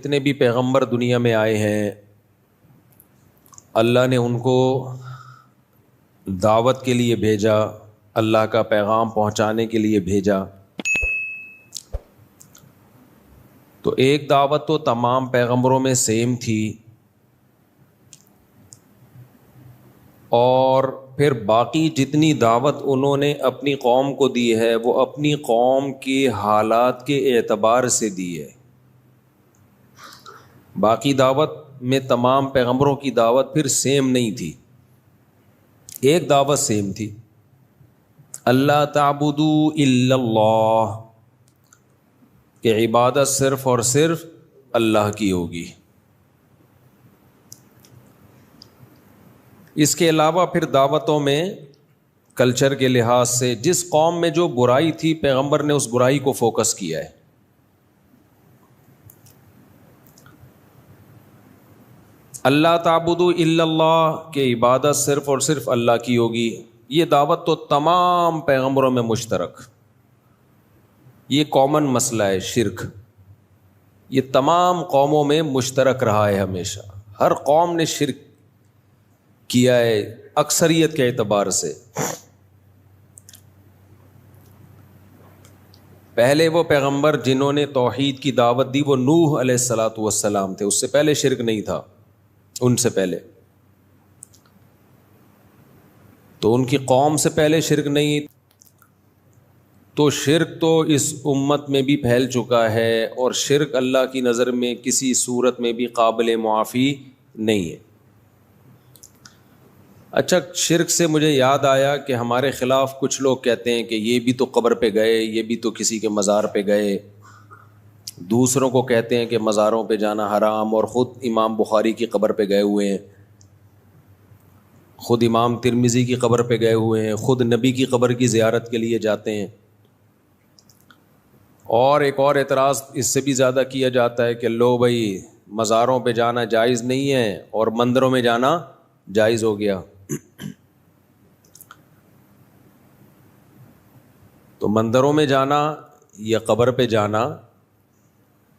جتنے بھی پیغمبر دنیا میں آئے ہیں اللہ نے ان کو دعوت کے لیے بھیجا، اللہ کا پیغام پہنچانے کے لیے بھیجا۔ تو ایک دعوت تو تمام پیغمبروں میں سیم تھی، اور پھر باقی جتنی دعوت انہوں نے اپنی قوم کو دی ہے وہ اپنی قوم کے حالات کے اعتبار سے دی ہے۔ باقی دعوت میں تمام پیغمبروں کی دعوت پھر سیم نہیں تھی، ایک دعوت سیم تھی، اللہ تعبدوا الا اللہ، کہ عبادت صرف اور صرف اللہ کی ہوگی۔ اس کے علاوہ پھر دعوتوں میں کلچر کے لحاظ سے جس قوم میں جو برائی تھی پیغمبر نے اس برائی کو فوکس کیا ہے۔ اللہ تعبدوا الا اللہ، کہ عبادت صرف اور صرف اللہ کی ہوگی، یہ دعوت تو تمام پیغمبروں میں مشترک، یہ کامن مسئلہ ہے۔ شرک یہ تمام قوموں میں مشترک رہا ہے، ہمیشہ ہر قوم نے شرک کیا ہے اکثریت کے اعتبار سے۔ پہلے وہ پیغمبر جنہوں نے توحید کی دعوت دی وہ نوح علیہ الصلاۃ والسلام تھے، اس سے پہلے شرک نہیں تھا، ان سے پہلے تو ان کی قوم سے پہلے شرک نہیں، تو شرک تو اس امت میں بھی پھیل چکا ہے، اور شرک اللہ کی نظر میں کسی صورت میں بھی قابل معافی نہیں ہے۔ اچھا، شرک سے مجھے یاد آیا کہ ہمارے خلاف کچھ لوگ کہتے ہیں کہ یہ بھی تو قبر پہ گئے، یہ بھی تو کسی کے مزار پہ گئے، دوسروں کو کہتے ہیں کہ مزاروں پہ جانا حرام، اور خود امام بخاری کی قبر پہ گئے ہوئے ہیں، خود امام ترمذی کی قبر پہ گئے ہوئے ہیں، خود نبی کی قبر کی زیارت کے لیے جاتے ہیں۔ اور ایک اور اعتراض اس سے بھی زیادہ کیا جاتا ہے کہ لو بھائی مزاروں پہ جانا جائز نہیں ہے اور مندروں میں جانا جائز ہو گیا۔ تو مندروں میں جانا یا قبر پہ جانا،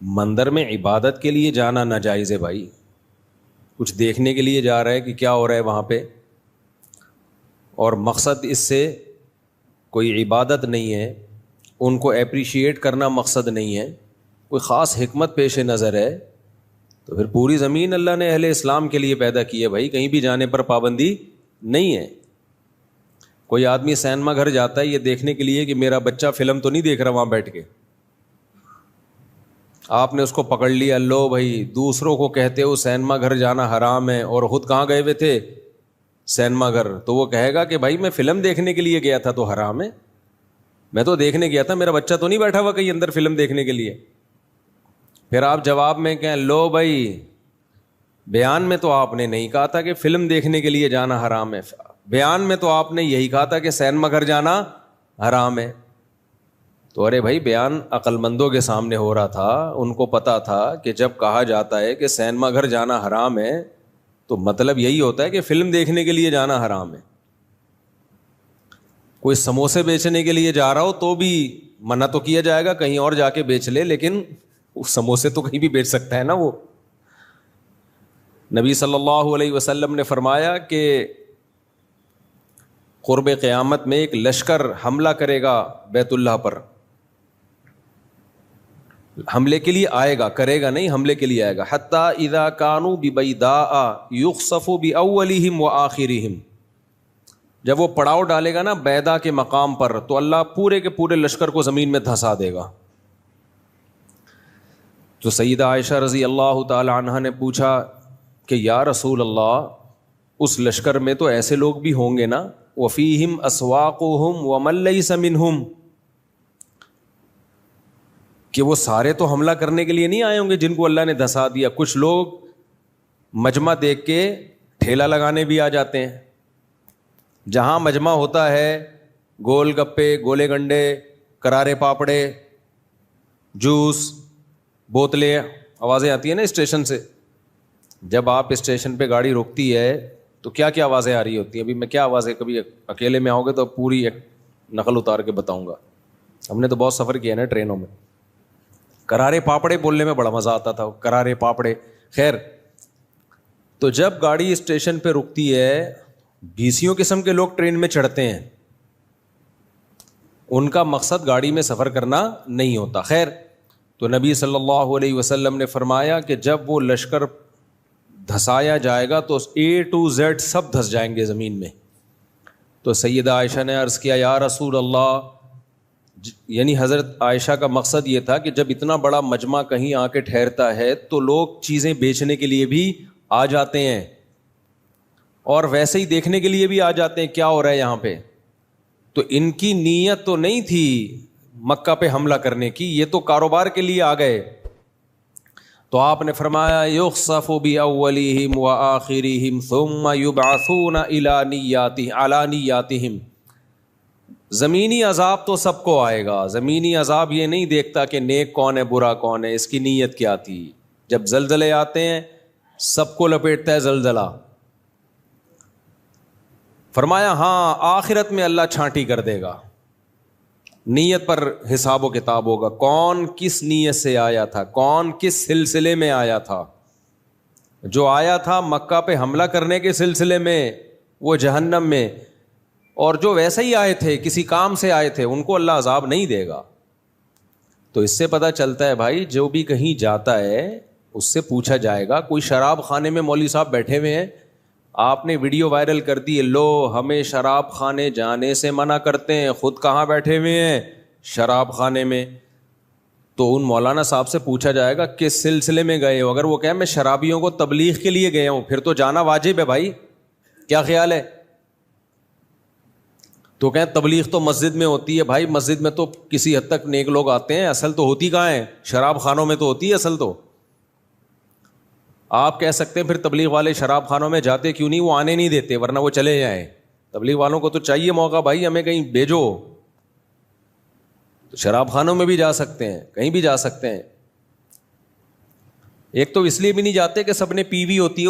مندر میں عبادت کے لیے جانا ناجائز ہے بھائی، کچھ دیکھنے کے لیے جا رہا ہے کہ کیا ہو رہا ہے وہاں پہ، اور مقصد اس سے کوئی عبادت نہیں ہے، ان کو اپریشیٹ کرنا مقصد نہیں ہے، کوئی خاص حکمت پیش نظر ہے، تو پھر پوری زمین اللہ نے اہل اسلام کے لیے پیدا کی ہے بھائی، کہیں بھی جانے پر پابندی نہیں ہے۔ کوئی آدمی سینما گھر جاتا ہے یہ دیکھنے کے لیے کہ میرا بچہ فلم تو نہیں دیکھ رہا وہاں بیٹھ کے، آپ نے اس کو پکڑ لیا، لو بھائی دوسروں کو کہتے ہو سینما گھر جانا حرام ہے اور خود کہاں گئے ہوئے تھے؟ سینما گھر۔ تو وہ کہے گا کہ بھائی میں فلم دیکھنے کے لیے گیا تھا تو حرام ہے، میں تو دیکھنے گیا تھا، میرا بچہ تو نہیں بیٹھا ہوا کہیں اندر فلم دیکھنے کے لیے۔ پھر آپ جواب میں کہیں لو بھائی بیان میں تو آپ نے نہیں کہا تھا کہ فلم دیکھنے کے لیے جانا حرام ہے، بیان میں تو آپ نے یہی کہا تھا کہ سینما گھر جانا حرام ہے۔ تو ارے بھائی بیان عقل مندوں کے سامنے ہو رہا تھا، ان کو پتا تھا کہ جب کہا جاتا ہے کہ سینما گھر جانا حرام ہے تو مطلب یہی ہوتا ہے کہ فلم دیکھنے کے لیے جانا حرام ہے۔ کوئی سموسے بیچنے کے لیے جا رہا ہو تو بھی منع تو کیا جائے گا کہیں اور جا کے بیچ لے، لیکن سموسے تو کہیں بھی بیچ سکتا ہے نا وہ۔ نبی صلی اللہ علیہ وسلم نے فرمایا کہ قرب قیامت میں ایک لشکر حملہ کرے گا بیت اللہ پر، حملے کے لیے آئے گا، کرے گا نہیں، حملے کے لیے آئے گا، حتی اذا کانوا ببیداء یخسف باولہم وآخرہم، جب وہ پڑاؤ ڈالے گا نا بیدا کے مقام پر تو اللہ پورے کے پورے لشکر کو زمین میں دھسا دے گا۔ تو سیدہ عائشہ رضی اللہ تعالی عنہا نے پوچھا کہ یا رسول اللہ اس لشکر میں تو ایسے لوگ بھی ہوں گے نا، وفیہم اسواقہم ومن لیس منہم، کہ وہ سارے تو حملہ کرنے کے لیے نہیں آئے ہوں گے جن کو اللہ نے دھسا دیا، کچھ لوگ مجمع دیکھ کے ٹھیلا لگانے بھی آ جاتے ہیں، جہاں مجمع ہوتا ہے گول گپے، گولے گنڈے، کرارے پاپڑے، جوس، بوتلیں، آوازیں آتی ہیں نا اسٹیشن سے، جب آپ اسٹیشن پہ گاڑی روکتی ہے تو کیا کیا آوازیں آ رہی ہوتی ہیں؟ ابھی میں کیا آوازیں، کبھی اکیلے میں آؤ گے تو پوری ایک نقل اتار کے بتاؤں گا، ہم نے تو بہت سفر کیا ہے نا ٹرینوں میں، کرارے پاپڑے بولنے میں بڑا مزہ آتا تھا، کرارے پاپڑے. خیر، تو جب گاڑی اسٹیشن پہ رکتی ہے، بھیسیوں قسم کے لوگ ٹرین میں چڑھتے ہیں، ان کا مقصد گاڑی میں سفر کرنا نہیں ہوتا. خیر، تو نبی صلی اللہ علیہ وسلم نے فرمایا کہ جب وہ لشکر دھسایا جائے گا تو A to Z سب دھس جائیں گے زمین میں. تو سیدہ عائشہ نے عرض کیا یا رسول اللہ، یعنی حضرت عائشہ کا مقصد یہ تھا کہ جب اتنا بڑا مجمع کہیں آ کے ٹھہرتا ہے تو لوگ چیزیں بیچنے کے لیے بھی آ جاتے ہیں اور ویسے ہی دیکھنے کے لیے بھی آ جاتے ہیں کیا ہو رہا ہے یہاں پہ. تو ان کی نیت تو نہیں تھی مکہ پہ حملہ کرنے کی، یہ تو کاروبار کے لیے آ گئے. تو آپ نے فرمایا یخسف باولہم وآخرہم ثم یبعثون علی نیاتہم. زمینی عذاب تو سب کو آئے گا، زمینی عذاب یہ نہیں دیکھتا کہ نیک کون ہے برا کون ہے، اس کی نیت کیا تھی. جب زلزلے آتے ہیں سب کو لپیٹتا ہے زلزلہ. فرمایا ہاں آخرت میں اللہ چھانٹی کر دے گا، نیت پر حساب و کتاب ہوگا، کون کس نیت سے آیا تھا، کون کس سلسلے میں آیا تھا. جو آیا تھا مکہ پہ حملہ کرنے کے سلسلے میں وہ جہنم میں، اور جو ویسے ہی آئے تھے کسی کام سے آئے تھے ان کو اللہ عذاب نہیں دے گا. تو اس سے پتہ چلتا ہے بھائی جو بھی کہیں جاتا ہے اس سے پوچھا جائے گا. کوئی شراب خانے میں مولوی صاحب بیٹھے ہوئے ہیں، آپ نے ویڈیو وائرل کر دی، لو ہمیں شراب خانے جانے سے منع کرتے ہیں، خود کہاں بیٹھے ہوئے ہیں؟ شراب خانے میں. تو ان مولانا صاحب سے پوچھا جائے گا کس سلسلے میں گئے ہو. اگر وہ کہیں میں شرابیوں کو تبلیغ کے لیے گیا ہوں، پھر تو جانا واجب ہے بھائی. کیا خیال ہے؟ تو کہیں تبلیغ تو مسجد میں ہوتی ہے. بھائی مسجد میں تو کسی حد تک نیک لوگ آتے ہیں، اصل تو ہوتی کہاں ہے؟ شراب خانوں میں تو ہوتی ہے اصل تو. آپ کہہ سکتے ہیں پھر تبلیغ والے شراب خانوں میں جاتے کیوں نہیں؟ وہ آنے نہیں دیتے ورنہ وہ چلے جائیں. تبلیغ والوں کو تو چاہیے موقع، بھائی ہمیں کہیں بھیجو. تو شراب خانوں میں بھی جا سکتے ہیں، کہیں بھی جا سکتے ہیں. ایک تو اس لیے بھی نہیں جاتے کہ سب نے پی وی ہوتی ہے،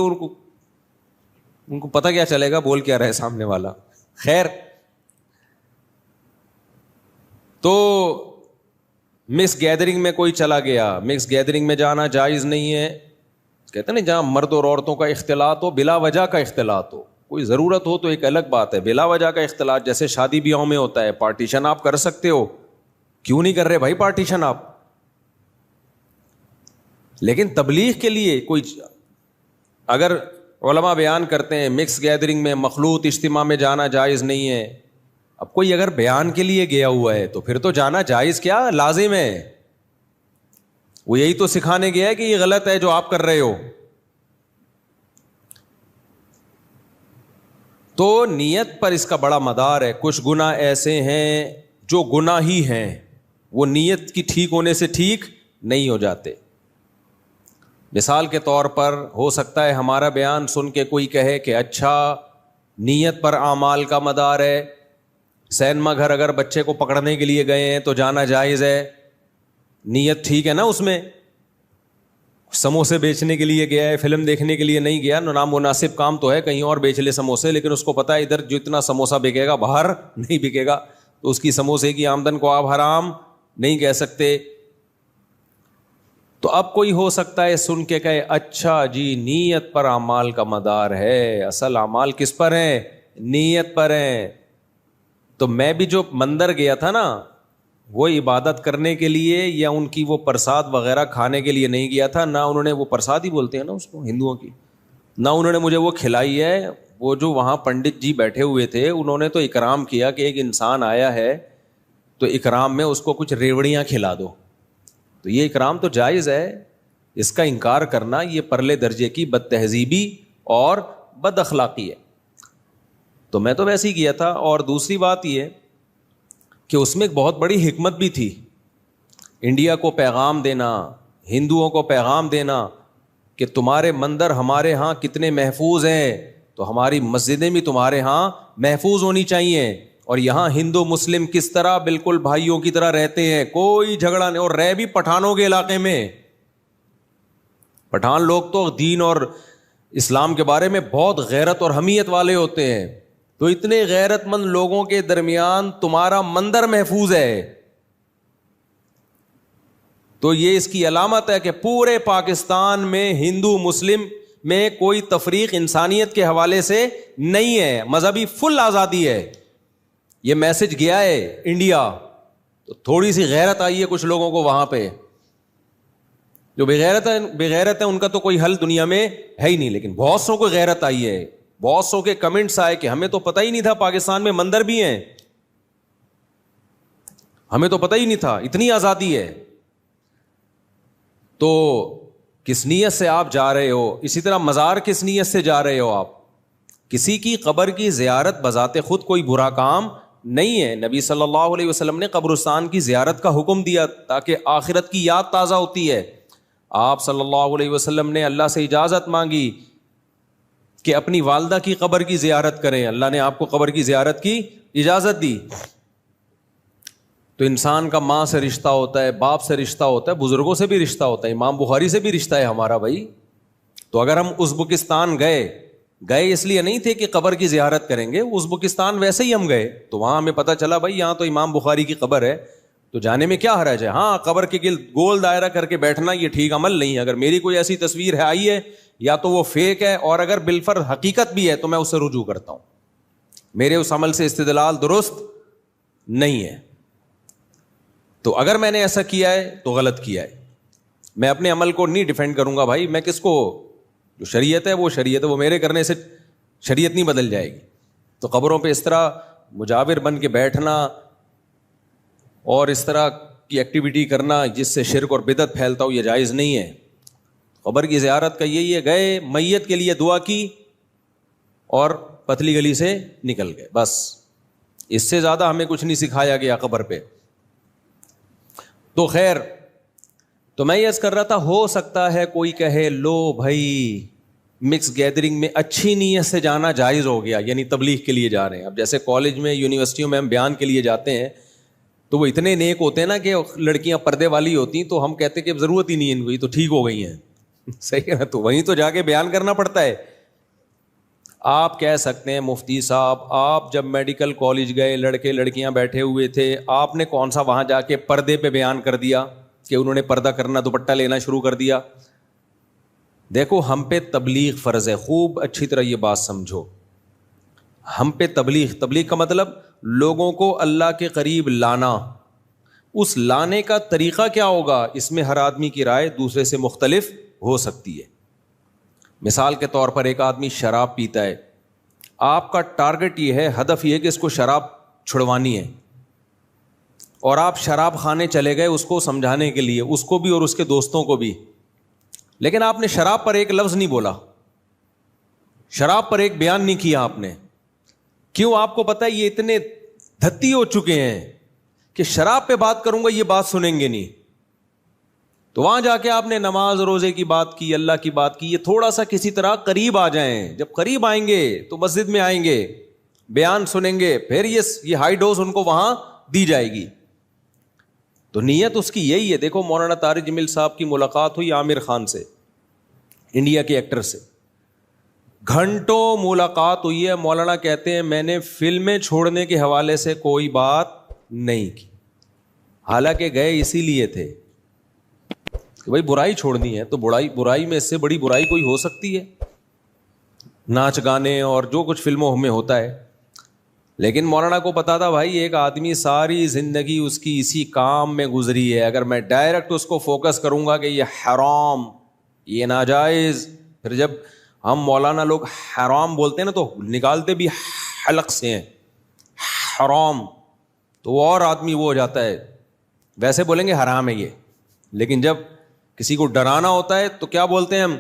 ان کو پتہ کیا چلے گا بول کیا رہے سامنے والا. خیر، تو مکس گیدرنگ میں کوئی چلا گیا، مکس گیدرنگ میں جانا جائز نہیں ہے. کہتے ہیں نا جہاں مرد اور عورتوں کا اختلاط ہو، بلا وجہ کا اختلاط ہو، کوئی ضرورت ہو تو ایک الگ بات ہے. بلا وجہ کا اختلاط جیسے شادی بیاہوں میں ہوتا ہے، پارٹیشن آپ کر سکتے ہو، کیوں نہیں کر رہے بھائی پارٹیشن آپ؟ لیکن تبلیغ کے لیے کوئی، اگر علماء بیان کرتے ہیں مکس گیدرنگ میں مخلوط اجتماع میں جانا جائز نہیں ہے، اب کوئی اگر بیان کے لیے گیا ہوا ہے تو پھر تو جانا جائز کیا لازم ہے. وہ یہی تو سکھانے گیا ہے کہ یہ غلط ہے جو آپ کر رہے ہو. تو نیت پر اس کا بڑا مدار ہے. کچھ گناہ ایسے ہیں جو گناہ ہی ہیں، وہ نیت کی ٹھیک ہونے سے ٹھیک نہیں ہو جاتے. مثال کے طور پر ہو سکتا ہے ہمارا بیان سن کے کوئی کہے کہ اچھا نیت پر اعمال کا مدار ہے، سینما گھر اگر بچے کو پکڑنے کے لیے گئے ہیں تو جانا جائز ہے، نیت ٹھیک ہے نا اس میں. سموسے بیچنے کے لیے گیا ہے، فلم دیکھنے کے لیے نہیں گیا، نامناسب کام تو ہے، کہیں اور بیچ لے سموسے، لیکن اس کو پتا ہے ادھر جتنا سموسا بکے گا باہر نہیں بکے گا، تو اس کی سموسے کی آمدن کو آپ حرام نہیں کہہ سکتے. تو اب کوئی ہو سکتا ہے سن کے کہے اچھا جی نیت پر اعمال کا مدار ہے، اصل اعمال کس پر ہیں؟ نیت پر ہیں. تو میں بھی جو مندر گیا تھا نا وہ عبادت کرنے کے لیے یا ان کی وہ پرساد وغیرہ کھانے کے لیے نہیں گیا تھا، نہ انہوں نے وہ پرساد ہی بولتے ہیں نا اس کو ہندوؤں کی، نہ انہوں نے مجھے وہ کھلائی ہے. وہ جو وہاں پنڈت جی بیٹھے ہوئے تھے انہوں نے تو اکرام کیا کہ ایک انسان آیا ہے تو اکرام میں اس کو کچھ ریوڑیاں کھلا دو. تو یہ اکرام تو جائز ہے، اس کا انکار کرنا یہ پرلے درجے کی بد تہذیبی اور بد اخلاقی ہے. تو میں تو ویسے ہی کیا تھا. اور دوسری بات یہ کہ اس میں ایک بہت بڑی حکمت بھی تھی، انڈیا کو پیغام دینا، ہندوؤں کو پیغام دینا کہ تمہارے مندر ہمارے ہاں کتنے محفوظ ہیں، تو ہماری مسجدیں بھی تمہارے ہاں محفوظ ہونی چاہیے. اور یہاں ہندو مسلم کس طرح بالکل بھائیوں کی طرح رہتے ہیں، کوئی جھگڑا نہیں. اور رہ بھی پٹھانوں کے علاقے میں، پٹھان لوگ تو دین اور اسلام کے بارے میں بہت غیرت اور حمیت والے ہوتے ہیں. تو اتنے غیرت مند لوگوں کے درمیان تمہارا مندر محفوظ ہے. تو یہ اس کی علامت ہے کہ پورے پاکستان میں ہندو مسلم میں کوئی تفریق انسانیت کے حوالے سے نہیں ہے, مذہبی فل آزادی ہے. یہ میسج گیا ہے انڈیا, تو تھوڑی سی غیرت آئی ہے کچھ لوگوں کو وہاں پہ. جو بغیرت ہے ان کا تو کوئی حل دنیا میں ہے ہی نہیں, لیکن بہت سو کو غیرت آئی ہے. بہت سو کے کمنٹس آئے کہ ہمیں تو پتہ ہی نہیں تھا پاکستان میں مندر بھی ہیں, ہمیں تو پتہ ہی نہیں تھا, اتنی آزادی ہے. تو کس نیت سے آپ جا رہے ہو؟ اسی طرح مزار کس نیت سے جا رہے ہو آپ؟ کسی کی قبر کی زیارت بذات خود کوئی برا کام نہیں ہے. نبی صلی اللہ علیہ وسلم نے قبرستان کی زیارت کا حکم دیا تاکہ آخرت کی یاد تازہ ہوتی ہے. آپ صلی اللہ علیہ وسلم نے اللہ سے اجازت مانگی کہ اپنی والدہ کی قبر کی زیارت کریں, اللہ نے آپ کو قبر کی زیارت کی اجازت دی. تو انسان کا ماں سے رشتہ ہوتا ہے, باپ سے رشتہ ہوتا ہے, بزرگوں سے بھی رشتہ ہوتا ہے, امام بخاری سے بھی رشتہ ہے ہمارا بھائی. تو اگر ہم ازبکستان گئے اس لیے نہیں تھے کہ قبر کی زیارت کریں گے, ازبکستان ویسے ہی ہم گئے تو وہاں ہمیں پتہ چلا بھائی یہاں تو امام بخاری کی قبر ہے, تو جانے میں کیا حرج ہے. ہاں, قبر کے گرد گول دائرہ کر کے بیٹھنا یہ ٹھیک عمل نہیں ہے. اگر میری کوئی ایسی تصویر ہے آئی ہے یا تو وہ فیک ہے, اور اگر بالفرض حقیقت بھی ہے تو میں اسے رجوع کرتا ہوں. میرے اس عمل سے استدلال درست نہیں ہے. تو اگر میں نے ایسا کیا ہے تو غلط کیا ہے. میں اپنے عمل کو نہیں ڈیفینڈ کروں گا بھائی, میں کس کو, جو شریعت ہے وہ شریعت ہے, وہ میرے کرنے سے شریعت نہیں بدل جائے گی. تو قبروں پہ اس طرح مجاور بن کے بیٹھنا اور اس طرح کی ایکٹیویٹی کرنا جس سے شرک اور بدعت پھیلتا ہو, یہ جائز نہیں ہے. قبر کی زیارت کا یہی ہے, گئے میت کے لیے دعا کی اور پتلی گلی سے نکل گئے, بس. اس سے زیادہ ہمیں کچھ نہیں سکھایا گیا قبر پہ. تو خیر, تو میں یہ عرض کر رہا تھا, ہو سکتا ہے کوئی کہے لو بھائی مکس گیدرنگ میں اچھی نیت سے جانا جائز ہو گیا, یعنی تبلیغ کے لیے جا رہے ہیں. اب جیسے کالج میں یونیورسٹیوں میں ہم بیان کے لیے جاتے ہیں تو وہ اتنے نیک ہوتے ہیں نا کہ لڑکیاں پردے والی ہوتی ہیں, تو ہم کہتے ہیں کہ ضرورت ہی نہیں ہے ان کو, یہ تو ٹھیک ہو گئی ہیں. صحیح ہے نا, تو وہیں تو جا کے بیان کرنا پڑتا ہے. آپ کہہ سکتے ہیں مفتی صاحب آپ جب میڈیکل کالج گئے لڑکے لڑکیاں بیٹھے ہوئے تھے, آپ نے کون سا وہاں جا کے پردے پہ بیان کر دیا کہ انہوں نے پردہ کرنا, دوپٹہ لینا شروع کر دیا. دیکھو ہم پہ تبلیغ فرض ہے, خوب اچھی طرح یہ بات سمجھو. ہم پہ تبلیغ کا مطلب لوگوں کو اللہ کے قریب لانا. اس لانے کا طریقہ کیا ہوگا, اس میں ہر آدمی کی رائے دوسرے سے مختلف ہو سکتی ہے. مثال کے طور پر ایک آدمی شراب پیتا ہے, آپ کا ٹارگٹ یہ ہے, ہدف یہ ہے کہ اس کو شراب چھڑوانی ہے, اور آپ شراب خانے چلے گئے اس کو سمجھانے کے لیے, اس کو بھی اور اس کے دوستوں کو بھی, لیکن آپ نے شراب پر ایک لفظ نہیں بولا, شراب پر ایک بیان نہیں کیا آپ نے. کیوں؟ آپ کو پتا ہے یہ اتنے دھتی ہو چکے ہیں کہ شراب پہ بات کروں گا یہ بات سنیں گے نہیں. تو وہاں جا کے آپ نے نماز روزے کی بات کی, اللہ کی بات کی, یہ تھوڑا سا کسی طرح قریب آ جائیں. جب قریب آئیں گے تو مسجد میں آئیں گے, بیان سنیں گے, پھر یہ ہائی ڈوز ان کو وہاں دی جائے گی. تو نیت اس کی یہی ہے. دیکھو مولانا طارق جمیل صاحب کی ملاقات ہوئی عامر خان سے, انڈیا کے ایکٹر سے, گھنٹوں ملاقات ہوئی ہے. مولانا کہتے ہیں میں نے فلمیں چھوڑنے کے حوالے سے کوئی بات نہیں کی, حالانکہ گئے اسی لیے تھے کہ بھائی برائی چھوڑنی ہے. تو برائی میں اس سے بڑی برائی کوئی ہو سکتی ہے؟ ناچ گانے اور جو کچھ فلموں میں ہوتا ہے. لیکن مولانا کو پتا تھا بھائی ایک آدمی ساری زندگی اس کی اسی کام میں گزری ہے, اگر میں ڈائریکٹ اس کو فوکس کروں گا کہ یہ حرام یہ ناجائز, پھر جب ہم مولانا لوگ حرام بولتے ہیں نا تو نکالتے بھی حلق سے ہیں حرام, تو وہ اور آدمی وہ ہو جاتا ہے. ویسے بولیں گے حرام ہے یہ, لیکن جب کسی کو ڈرانا ہوتا ہے تو کیا بولتے ہیں ہم؟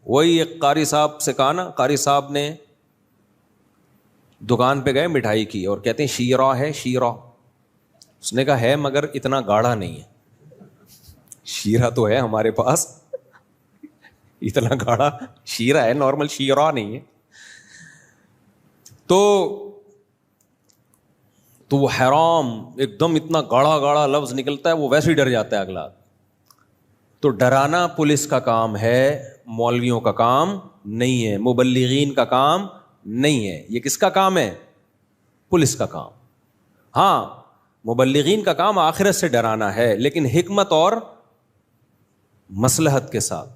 وہی ایک قاری صاحب سے کہا نا, قاری صاحب نے دکان پہ گئے مٹھائی کی اور کہتے ہیں شیرہ ہے شیرہ. اس نے کہا ہے مگر اتنا گاڑھا نہیں ہے. شیرہ تو ہے ہمارے پاس, اتنا گاڑھا شیرہ ہے, نارمل شیرہ نہیں ہے. تو وہ حرام ایک دم اتنا گاڑھا گاڑھا لفظ نکلتا ہے, وہ ویسے ہی ڈر جاتا ہے اگلا. تو ڈرانا پولیس کا کام ہے, مولویوں کا کام نہیں ہے, مبلغین کا کام نہیں ہے. یہ کس کا کام ہے؟ پولیس کا کام. ہاں مبلغین کا کام آخرت سے ڈرانا ہے, لیکن حکمت اور مصلحت کے ساتھ.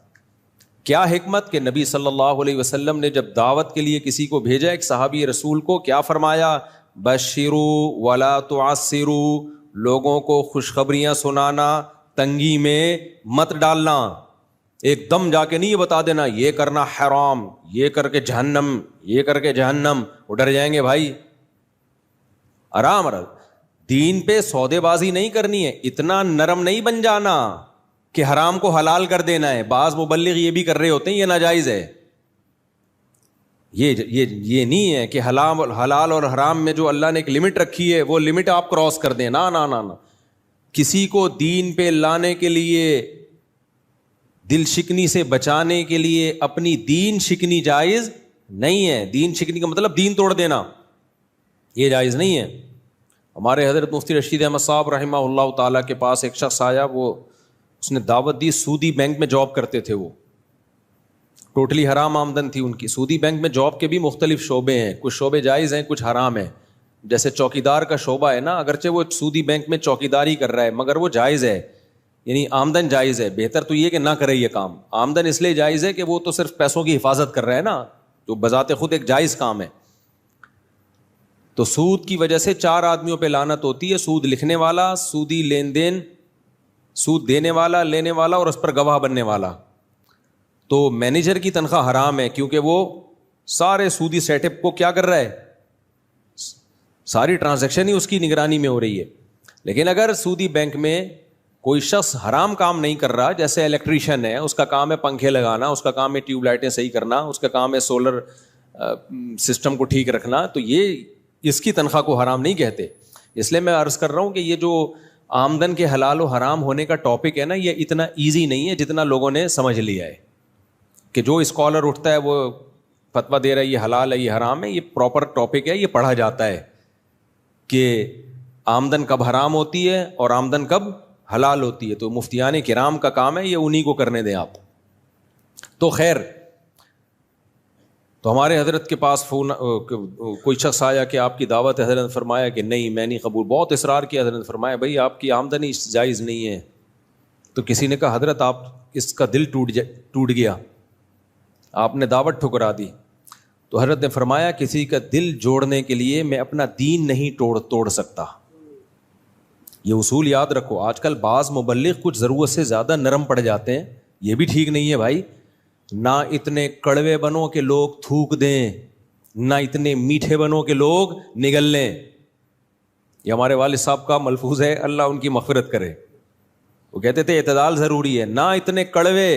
کیا حکمت کہ نبی صلی اللہ علیہ وسلم نے جب دعوت کے لیے کسی کو بھیجا ایک صحابی رسول کو, کیا فرمایا؟ بشروا ولا تعسروا, لوگوں کو خوشخبریاں سنانا, تنگی میں مت ڈالنا. ایک دم جا کے نہیں یہ بتا دینا یہ کرنا حرام, یہ کر کے جہنم, یہ کر کے جہنم, وہ ڈر جائیں گے بھائی. آرام آرام, دین پہ سودے بازی نہیں کرنی ہے, اتنا نرم نہیں بن جانا کہ حرام کو حلال کر دینا ہے. بعض مبلغ یہ بھی کر رہے ہوتے ہیں, یہ ناجائز ہے. یہ نہیں ہے کہ حلال اور حرام میں جو اللہ نے ایک لمٹ رکھی ہے وہ لمٹ آپ کراس کر دیں. نا نا نا نا, کسی کو دین پہ لانے کے لیے, دل شکنی سے بچانے کے لیے اپنی دین شکنی جائز نہیں ہے. دین شکنی کا مطلب دین توڑ دینا, یہ جائز نہیں ہے. ہمارے حضرت مفتی رشید احمد صاحب رحمہ اللہ تعالیٰ کے پاس ایک شخص آیا, اس نے دعوت دی, سودی بینک میں جاب کرتے تھے, وہ ٹوٹلی حرام آمدن تھی ان کی. سودی بینک میں جاب کے بھی مختلف شعبے ہیں, کچھ شعبے جائز ہیں, کچھ حرام ہیں. جیسے چوکیدار کا شعبہ ہے نا, اگرچہ وہ سودی بینک میں چوکیداری کر رہا ہے مگر وہ جائز ہے, یعنی آمدن جائز ہے. بہتر تو یہ کہ نہ کرے یہ کام. آمدن اس لیے جائز ہے کہ وہ تو صرف پیسوں کی حفاظت کر رہا ہے نا, جو بذات خود ایک جائز کام ہے. تو سود کی وجہ سے 4 آدمیوں پہ لعنت ہوتی ہے, سود لکھنے والا, سودی لین دین, سود دینے والا, لینے والا, اور اس پر گواہ بننے والا. تو مینیجر کی تنخواہ حرام ہے کیونکہ وہ سارے سودی سیٹ اپ کو کیا کر رہا ہے, ساری ٹرانزیکشن ہی اس کی نگرانی میں ہو رہی ہے. لیکن اگر سودی بینک میں کوئی شخص حرام کام نہیں کر رہا, جیسے الیکٹریشین ہے, اس کا کام ہے پنکھے لگانا, اس کا کام ہے ٹیوب لائٹیں صحیح کرنا, اس کا کام ہے سولر سسٹم کو ٹھیک رکھنا, تو یہ اس کی تنخواہ کو حرام نہیں کہتے. اس لیے میں عرض کر رہا ہوں کہ یہ جو آمدن کے حلال و حرام ہونے کا ٹاپک ہے نا, یہ اتنا ایزی نہیں ہے جتنا لوگوں نے سمجھ لیا ہے. کہ جو اسکالر اٹھتا ہے وہ فتویٰ دے رہا ہے یہ حلال ہے یہ حرام ہے, یہ پراپر ٹاپک ہے, یہ پڑھا جاتا ہے کہ آمدن کب حرام ہوتی ہے اور آمدن کب حلال ہوتی ہے. تو مفتیان کرام کا کام ہے, یہ انہی کو کرنے دیں آپ. تو خیر, تو ہمارے حضرت کے پاس فون کوئی شخص آیا کہ آپ کی دعوت ہے, حضرت نے فرمایا کہ نہیں میں نہیں قبول. بہت اصرار کیا, حضرت نے فرمایا بھائی آپ کی آمدنی جائز نہیں ہے. تو کسی نے کہا حضرت آپ اس کا دل ٹوٹ گیا, آپ نے دعوت ٹھکرا دی. تو حضرت نے فرمایا کسی کا دل جوڑنے کے لیے میں اپنا دین نہیں توڑ سکتا. یہ اصول یاد رکھو. آج کل بعض مبلغ کچھ ضرورت سے زیادہ نرم پڑ جاتے ہیں, یہ بھی ٹھیک نہیں ہے بھائی. نہ اتنے کڑوے بنو کہ لوگ تھوک دیں, نہ اتنے میٹھے بنو کہ لوگ نگل لیں. یہ ہمارے والد صاحب کا ملفوظ ہے, اللہ ان کی مغفرت کرے. وہ کہتے تھے اعتدال ضروری ہے. نہ اتنے کڑوے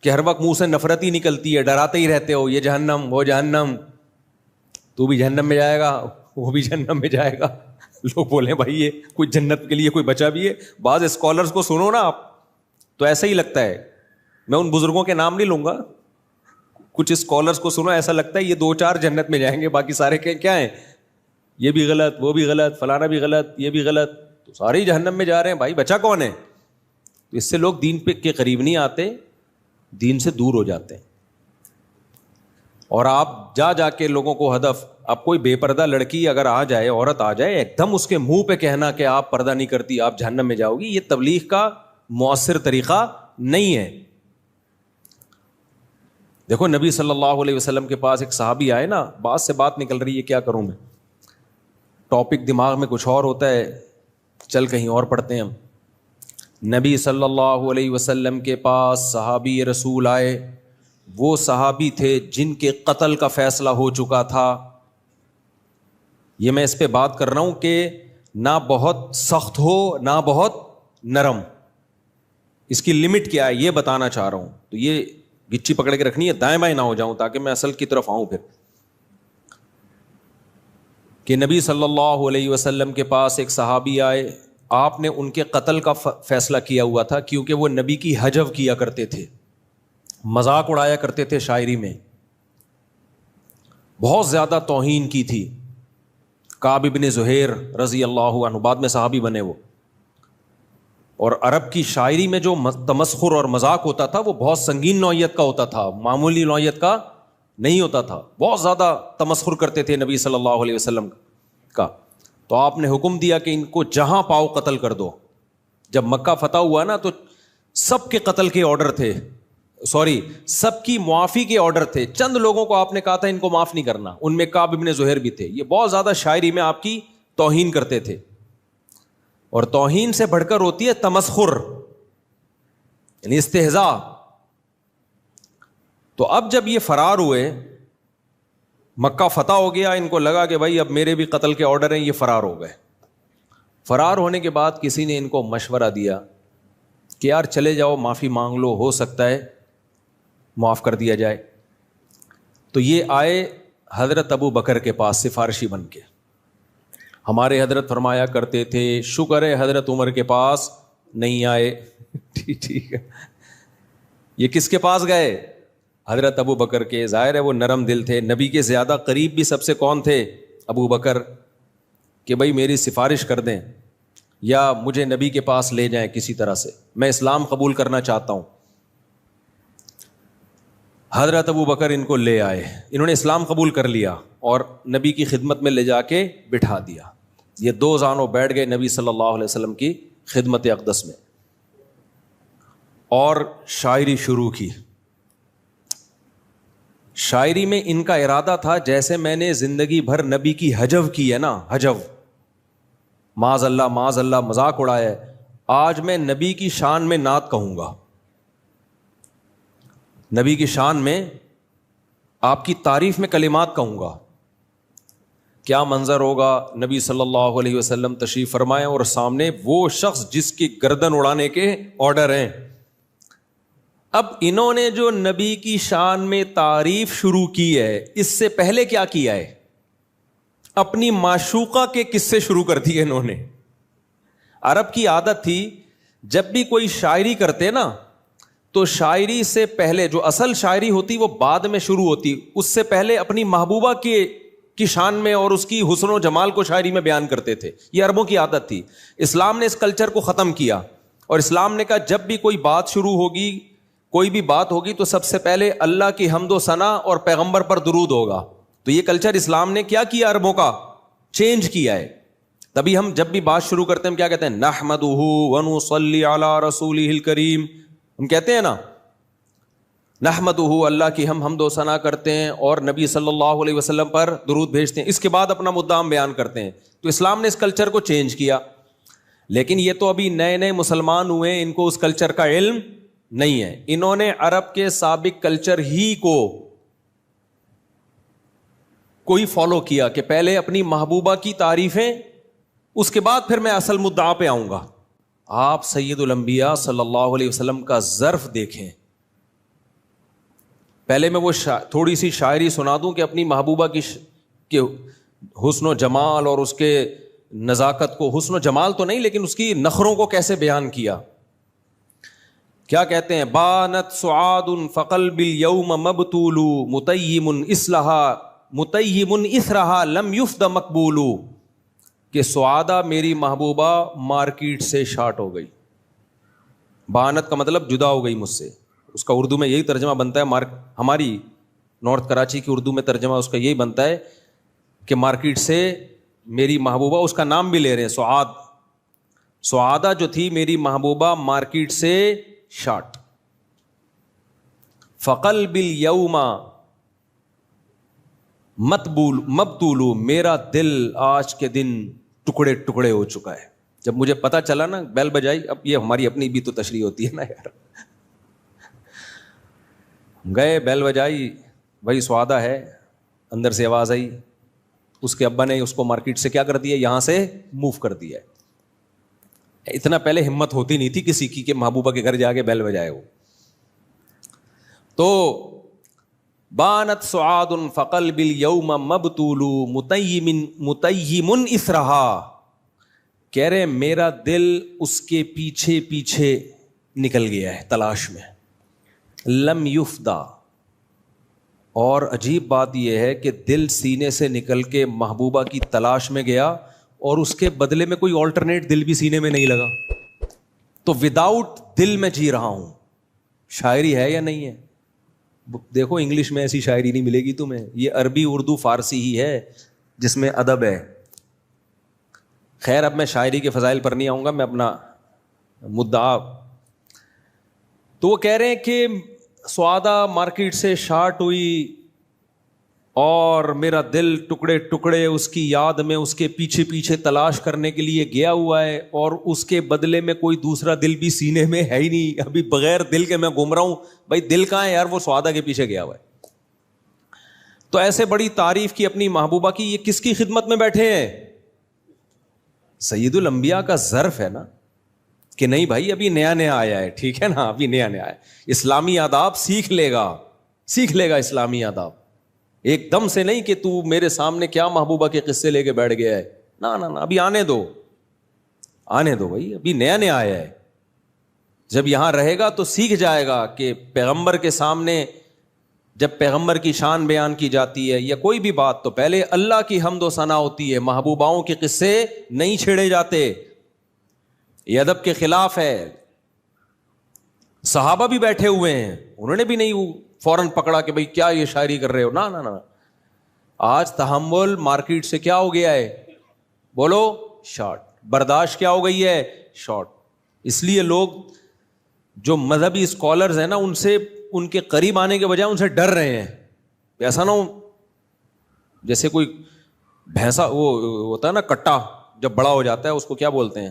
کہ ہر وقت منہ سے نفرت ہی نکلتی ہے, ڈراتے ہی رہتے ہو یہ جہنم وہ جہنم, تو بھی جہنم میں جائے گا وہ بھی جہنم میں جائے گا. لوگ بولیں بھائی یہ کوئی جنت کے لیے کوئی بچا بھی ہے. بعض اسکالرس کو سنو نا آپ تو ایسا ہی لگتا ہے, میں ان بزرگوں کے نام نہیں لوں گا, کچھ اسکالرس کو سنو ایسا لگتا ہے یہ 2-4 جنت میں جائیں گے, باقی سارے کیا ہیں, یہ بھی غلط وہ بھی غلط فلانا بھی غلط یہ بھی غلط, تو سارے ہی جہنم میں جا رہے ہیں. بھائی بچا کون ہے؟ تو اس سے لوگ دین پہ کے قریب نہیں آتے, دین سے دور ہو جاتے ہیں. اور آپ جا کے لوگوں کو ہدف, اب کوئی بے پردہ لڑکی اگر آ جائے, عورت آ جائے, ایک دم اس کے منہ پہ کہنا کہ آپ پردہ نہیں کرتی آپ جہنم میں جاؤ گی, یہ تبلیغ کا مؤثر طریقہ نہیں ہے. دیکھو نبی صلی اللہ علیہ وسلم کے پاس ایک صحابی آئے نا, بات سے بات نکل رہی ہے, کیا کروں میں, ٹاپک دماغ میں کچھ اور ہوتا ہے, چل کہیں اور پڑھتے ہیں ہم. نبی صلی اللہ علیہ وسلم کے پاس صحابی رسول آئے, وہ صحابی تھے جن کے قتل کا فیصلہ ہو چکا تھا. یہ میں اس پہ بات کر رہا ہوں کہ نہ بہت سخت ہو نہ بہت نرم, اس کی لمٹ کیا ہے یہ بتانا چاہ رہا ہوں. تو یہ گچی پکڑ کے رکھنی ہے, دائیں بائیں نہ ہو جاؤں تاکہ میں اصل کی طرف آؤں. پھر کہ نبی صلی اللہ علیہ وسلم کے پاس ایک صحابی آئے, آپ نے ان کے قتل کا فیصلہ کیا ہوا تھا کیونکہ وہ نبی کی حجو کیا کرتے تھے, مذاق اڑایا کرتے تھے شاعری میں, بہت زیادہ توہین کی تھی. کعب بن زہیر رضی اللہ عنہ بعد میں صحابی بنے وہ, اور عرب کی شاعری میں جو تمسخر اور مذاق ہوتا تھا وہ بہت سنگین نوعیت کا ہوتا تھا, معمولی نوعیت کا نہیں ہوتا تھا. بہت زیادہ تمسخر کرتے تھے نبی صلی اللہ علیہ وسلم کا. تو آپ نے حکم دیا کہ ان کو جہاں پاؤ قتل کر دو. جب مکہ فتح ہوا نا تو سب کے قتل کے آرڈر تھے، سب کی معافی کے آرڈر تھے، چند لوگوں کو آپ نے کہا تھا ان کو معاف نہیں کرنا، ان میں کعب ابن زہیر بھی تھے۔ یہ بہت زیادہ شاعری میں آپ کی توہین کرتے تھے، اور توہین سے بڑھ کر ہوتی ہے تمسخر، یعنی استہزاء۔ تو اب جب یہ فرار ہوئے، مکہ فتح ہو گیا، ان کو لگا کہ بھائی اب میرے بھی قتل کے آرڈر ہیں، یہ فرار ہو گئے۔ فرار ہونے کے بعد کسی نے ان کو مشورہ دیا کہ یار چلے جاؤ، معافی مانگ لو، ہو سکتا ہے معاف کر دیا جائے۔ تو یہ آئے حضرت ابو بکر کے پاس سفارشی بن کے۔ ہمارے حضرت فرمایا کرتے تھے شکر ہے حضرت عمر کے پاس نہیں آئے۔ ٹھیک ہے، یہ کس کے پاس گئے؟ حضرت ابو بکر کے۔ ظاہر ہے وہ نرم دل تھے، نبی کے زیادہ قریب بھی سب سے کون تھے؟ ابو بکر، کہ بھائی میری سفارش کر دیں یا مجھے نبی کے پاس لے جائیں کسی طرح سے، میں اسلام قبول کرنا چاہتا ہوں۔ حضرت ابو بکر ان کو لے آئے، انہوں نے اسلام قبول کر لیا اور نبی کی خدمت میں لے جا کے بٹھا دیا۔ یہ دو زانوں بیٹھ گئے نبی صلی اللہ علیہ وسلم کی خدمت اقدس میں، اور شاعری شروع کی۔ شاعری میں ان کا ارادہ تھا جیسے میں نے زندگی بھر نبی کی حجو کی ہے نا، حجو، معاذ اللہ مذاق اڑایا ہے، آج میں نبی کی شان میں نعت کہوں گا، نبی کی شان میں آپ کی تعریف میں کلمات کہوں گا۔ کیا منظر ہوگا، نبی صلی اللہ علیہ وسلم تشریف فرمائے اور سامنے وہ شخص جس کی گردن اڑانے کے آرڈر ہیں۔ اب انہوں نے جو نبی کی شان میں تعریف شروع کی ہے، اس سے پہلے کیا کیا ہے؟ اپنی معشوقہ کے قصے شروع کر دیے انہوں نے۔ عرب کی عادت تھی جب بھی کوئی شاعری کرتے نا تو شاعری سے پہلے جو اصل شاعری ہوتی وہ بعد میں شروع ہوتی، اس سے پہلے اپنی محبوبہ کی شان میں اور اس کی حسن و جمال کو شاعری میں بیان کرتے تھے۔ یہ عربوں کی عادت تھی۔ اسلام نے اس کلچر کو ختم کیا، اور اسلام نے کہا جب بھی کوئی بات شروع ہوگی، کوئی بھی بات ہوگی تو سب سے پہلے اللہ کی حمد و ثنا اور پیغمبر پر درود ہوگا۔ تو یہ کلچر اسلام نے کیا کیا؟ عربوں کا چینج کیا ہے۔ تبھی ہم جب بھی بات شروع کرتے ہیں ہم کیا کہتے ہیں؟ نحمدہ ونصلی علی رسولہ الکریم، ہم کہتے ہیں نا نحمدہ، اللہ کی ہم حمد و ثنا کرتے ہیں اور نبی صلی اللہ علیہ وسلم پر درود بھیجتے ہیں، اس کے بعد اپنا مدعا ہم بیان کرتے ہیں۔ تو اسلام نے اس کلچر کو چینج کیا، لیکن یہ تو ابھی نئے نئے مسلمان ہوئے ہیں، ان کو اس کلچر کا علم نہیں ہے۔ انہوں نے عرب کے سابق کلچر ہی کو کوئی فالو کیا کہ پہلے اپنی محبوبہ کی تعریفیں، اس کے بعد پھر میں اصل مدعا پہ آؤں گا۔ آپ سید الانبیاء صلی اللہ علیہ وسلم کا ظرف دیکھیں۔ پہلے میں وہ تھوڑی سی شاعری سنا دوں کہ اپنی محبوبہ کی حسن و جمال اور اس کے نزاکت کو، حسن و جمال تو نہیں لیکن اس کی نخروں کو کیسے بیان کیا۔ کیا کہتے ہیں؟ بانت سعاد فقلب اليوم مبتول متیم اثرہا لم یفد مقبول، کہ سعادہ میری محبوبہ مارکیٹ سے شارٹ ہو گئی۔ بانت کا مطلب جدا ہو گئی مجھ سے، اس کا اردو میں یہی ترجمہ بنتا ہے، ہماری نارتھ کراچی کی اردو میں ترجمہ اس کا یہی بنتا ہے کہ مارکیٹ سے میری محبوبہ، اس کا نام بھی لے رہے ہیں سعاد، سعادہ جو تھی میری محبوبہ مارکیٹ سے شارٹ۔ فقلب الیوم مبتول، میرا دل آج کے دن ٹکڑے ٹکڑے ہو چکا ہے۔ جب مجھے پتا چلا نا، بیل بجائی، اب یہ ہماری اپنی بھی تو تشریح ہوتی ہے نا یار، گئے بیل بجائی، بھائی سعادہ ہے، اندر سے آواز آئی، اس کے ابا نے اس کو مارکیٹ سے کیا کر دیا؟ یہاں سے موو کر دیا۔ اتنا پہلے ہمت ہوتی نہیں تھی کسی کی کہ محبوبہ کے گھر جا کے بیل بجائے وہ۔ تو بانت سعاد فقلب الیوم مبتول متیم اثرہا، کہہ رہے میرا دل اس کے پیچھے پیچھے نکل گیا ہے تلاش میں۔ لم یفدا، اور عجیب بات یہ ہے کہ دل سینے سے نکل کے محبوبہ کی تلاش میں گیا اور اس کے بدلے میں کوئی آلٹرنیٹ دل بھی سینے میں نہیں لگا، تو وداؤٹ دل میں جی رہا ہوں۔ شاعری ہے یا نہیں ہے؟ دیکھو انگلش میں ایسی شاعری نہیں ملے گی تمہیں، یہ عربی اردو فارسی ہی ہے جس میں ادب ہے۔ خیر اب میں شاعری کے فضائل پر نہیں آؤں گا، میں اپنا مدعا تو وہ کہہ رہے ہیں کہ سعادہ مارکیٹ سے شارٹ ہوئی اور میرا دل ٹکڑے ٹکڑے اس کی یاد میں اس کے پیچھے پیچھے تلاش کرنے کے لیے گیا ہوا ہے, اور اس کے بدلے میں کوئی دوسرا دل بھی سینے میں ہے ہی نہیں, ابھی بغیر دل کے میں گھوم رہا ہوں. بھائی دل کہاں ہے یار, وہ سعادہ کے پیچھے گیا ہوا ہے. تو ایسے بڑی تعریف کی اپنی محبوبہ کی, یہ کس کی خدمت میں بیٹھے ہیں؟ سید الانبیاء کا ظرف ہے نا کہ نہیں بھائی ابھی نیا نیا آیا ہے, ٹھیک ہے نا, ابھی نیا نیا ہے, اسلامی آداب سیکھ لے گا اسلامی آداب. ایک دم سے نہیں کہ تو میرے سامنے کیا محبوبہ کے قصے لے کے بیٹھ گیا ہے, نا ابھی آنے دو بھائی, ابھی نیا نیا آیا ہے. جب یہاں رہے گا تو سیکھ جائے گا کہ پیغمبر کے سامنے جب پیغمبر کی شان بیان کی جاتی ہے یا کوئی بھی بات تو پہلے اللہ کی حمد و ثنا ہوتی ہے, محبوباؤں کے قصے نہیں چھیڑے جاتے. یہ ادب کے خلاف ہے. صحابہ بھی بیٹھے ہوئے ہیں, انہوں نے بھی نہیں فوراً پکڑا کہ بھئی کیا یہ شاعری کر رہے ہو, نا. آج تحمل مارکیٹ سے کیا ہو گیا ہے, بولو شارٹ. برداشت کیا ہو گئی ہے, شارٹ. اس لیے لوگ جو مذہبی اسکالرز ہیں نا, ان کے قریب آنے کے بجائے ان سے ڈر رہے ہیں. ایسا نہ ہو جیسے کوئی بھینسا وہ ہوتا ہے نا کٹا, جب بڑا ہو جاتا ہے اس کو کیا بولتے ہیں,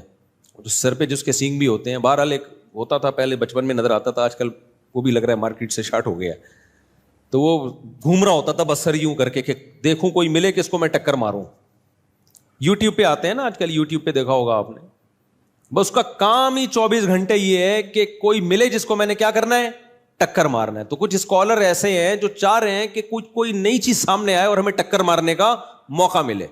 سر پہ جس کے سینگ بھی ہوتے ہیں. بہرحال ایک ہوتا تھا پہلے بچپن میں نظر آتا تھا, آج کل وہ بھی لگ رہا ہے مارکیٹ سے شارٹ ہو گیا. تو وہ گھوم رہا ہوتا تھا بس سر یوں کر کے کہ دیکھوں کوئی ملے کہ اس کو میں ٹکر ماروں. یوٹیوب پہ آتے ہیں نا آج کل, یوٹیوب پہ دیکھا ہوگا آپ نے, بس اس کا کام ہی 24 گھنٹے یہ ہے کہ کوئی ملے جس کو میں نے کیا کرنا ہے, ٹکر مارنا ہے. تو کچھ اسکالر ایسے ہیں جو چاہ رہے ہیں کہ کوئی نئی چیز سامنے آئے اور ہمیں ٹکر مارنے کا موقع ملے.